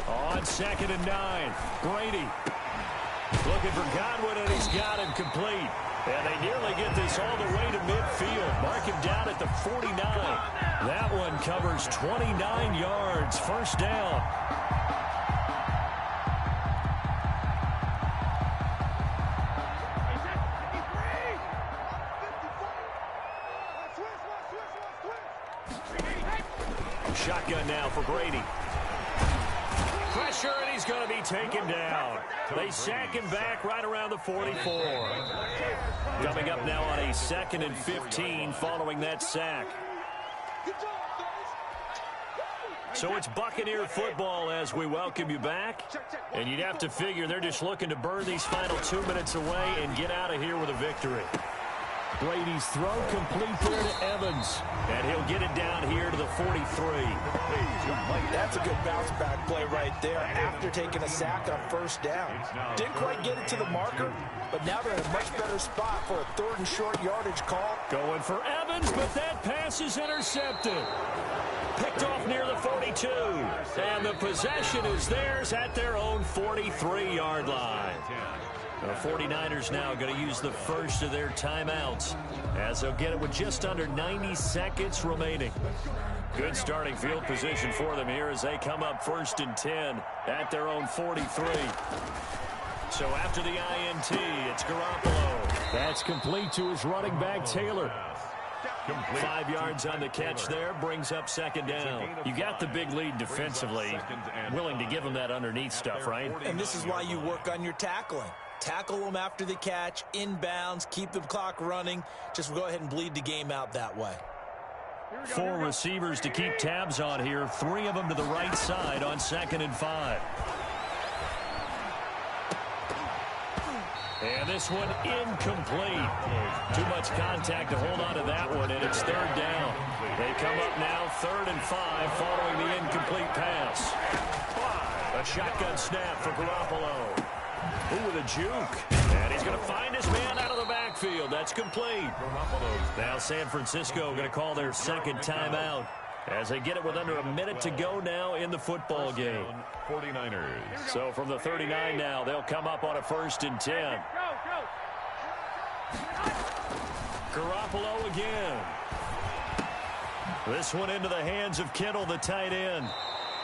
On 2nd and 9, Brady looking for Godwin, and he's got him complete. And they nearly get this all the way to midfield. Mark him down at the 49. That one covers 29 yards. First down. Shotgun now for Brady. Pressure, and he's going to be taken down. They sack him back right around the 44. Coming up now on a 2nd and 15 following that sack. So it's Buccaneer football as we welcome you back. And you'd have to figure they're just looking to burn these final 2 minutes away and get out of here with a victory. Brady's throw complete there to Evans. And he'll get it down here to the 43. That's a good bounce back play right there after taking a sack on 1st down. Didn't quite get it to the marker, but now they're in a much better spot for a 3rd and short yardage call. Going for Evans, but that pass is intercepted. Picked off near the 42. And the possession is theirs at their own 43-yard line. The 49ers now going to use the first of their timeouts as they'll get it with just under 90 seconds remaining. Good starting field position for them here as they come up 1st and 10 at their own 43. So after the INT, it's Garoppolo. That's complete to his running back, Taylor. Complete. 5 yards on the catch there, brings up second down. You got the big lead defensively, willing to give them that underneath stuff, right? And this is why you work on your tackling. Tackle them after the catch, inbounds, keep the clock running. Just go ahead and bleed the game out that way. 4 receivers to keep tabs on here. 3 of them to the right side on 2nd and 5. And this one incomplete. Too much contact to hold on to that one, and it's 3rd down. They come up now 3rd and 5 following the incomplete pass. A shotgun snap for Garoppolo. Ooh, with a juke. And he's going to find his man out of the backfield. That's complete. Now San Francisco going to call their 2nd timeout as they get it with under a minute to go now in the football game. 49ers. So from the 39 now, they'll come up on a 1st and 10. Garoppolo again. This one into the hands of Kittle, the tight end.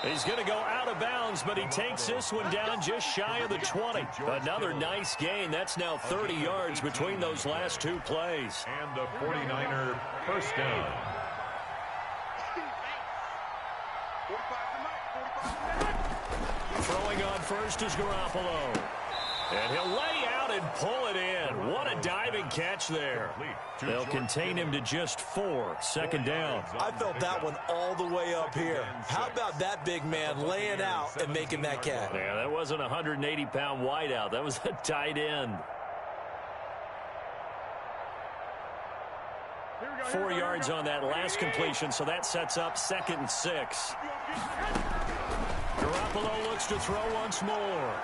He's going to go out of bounds, but he takes this one down just shy of the 20. Another nice gain. That's now 30 yards between those last 2 plays. And the 49er first down. Throwing on first is Garoppolo. And he'll lay out and pull it in. What a diving catch there. They'll contain him to just 4. 2nd down. I felt that one all the way up here. How about that big man laying out and making that catch? Yeah, that wasn't a 180-pound wideout. That was a tight end. 4 yards on that last completion, so that sets up 2nd and 6. Garoppolo looks to throw once more.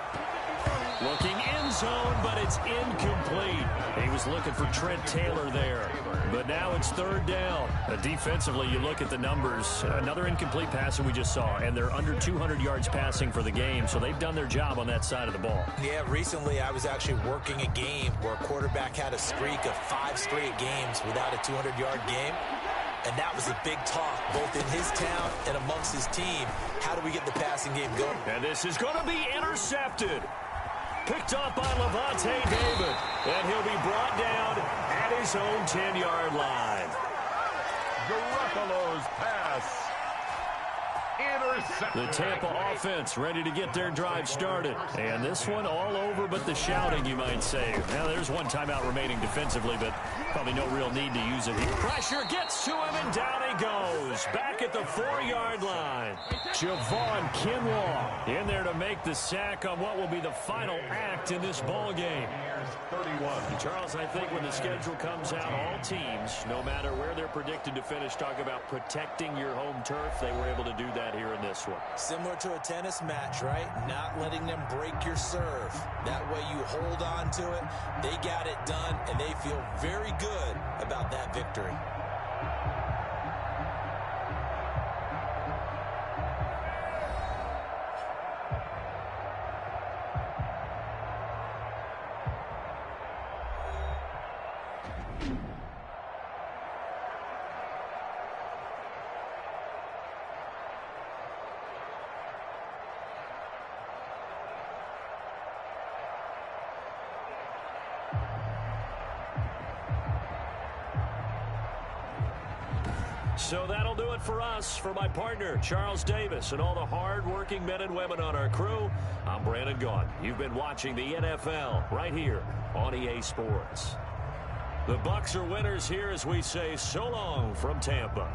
Looking end zone, but it's incomplete. He was looking for Trent Taylor there. But now it's 3rd down. Defensively, you look at the numbers. Another incomplete pass that we just saw, and they're under 200 yards passing for the game, so they've done their job on that side of the ball. Yeah, recently I was actually working a game where a quarterback had a streak of 5 straight games without a 200-yard game. And that was a big talk, both in his town and amongst his team. How do we get the passing game going? And this is going to be intercepted. Picked up by Levante David. And he'll be brought down at his own 10-yard line. Garoppolo's pass. Intercepted. The Tampa offense ready to get their drive started. And this one all over but the shouting, you might say. Now, there's one timeout remaining defensively, but probably no real need to use it. Pressure gets to him, and down he goes. Back at the 4-yard line. Javon Kinlaw in there to make the sack on what will be the final act in this ball game. 31. Charles, I think when the schedule comes out, all teams, no matter where they're predicted to finish, talk about protecting your home turf. They were able to do that here in this one. Similar to a tennis match, right? Not letting them break your serve. That way you hold on to it. They got it done, and they feel very good about that victory. So that'll do it for us. For my partner, Charles Davis, and all the hard-working men and women on our crew, I'm Brandon Gaudin. You've been watching the NFL right here on EA Sports. The Bucs are winners here as we say so long from Tampa.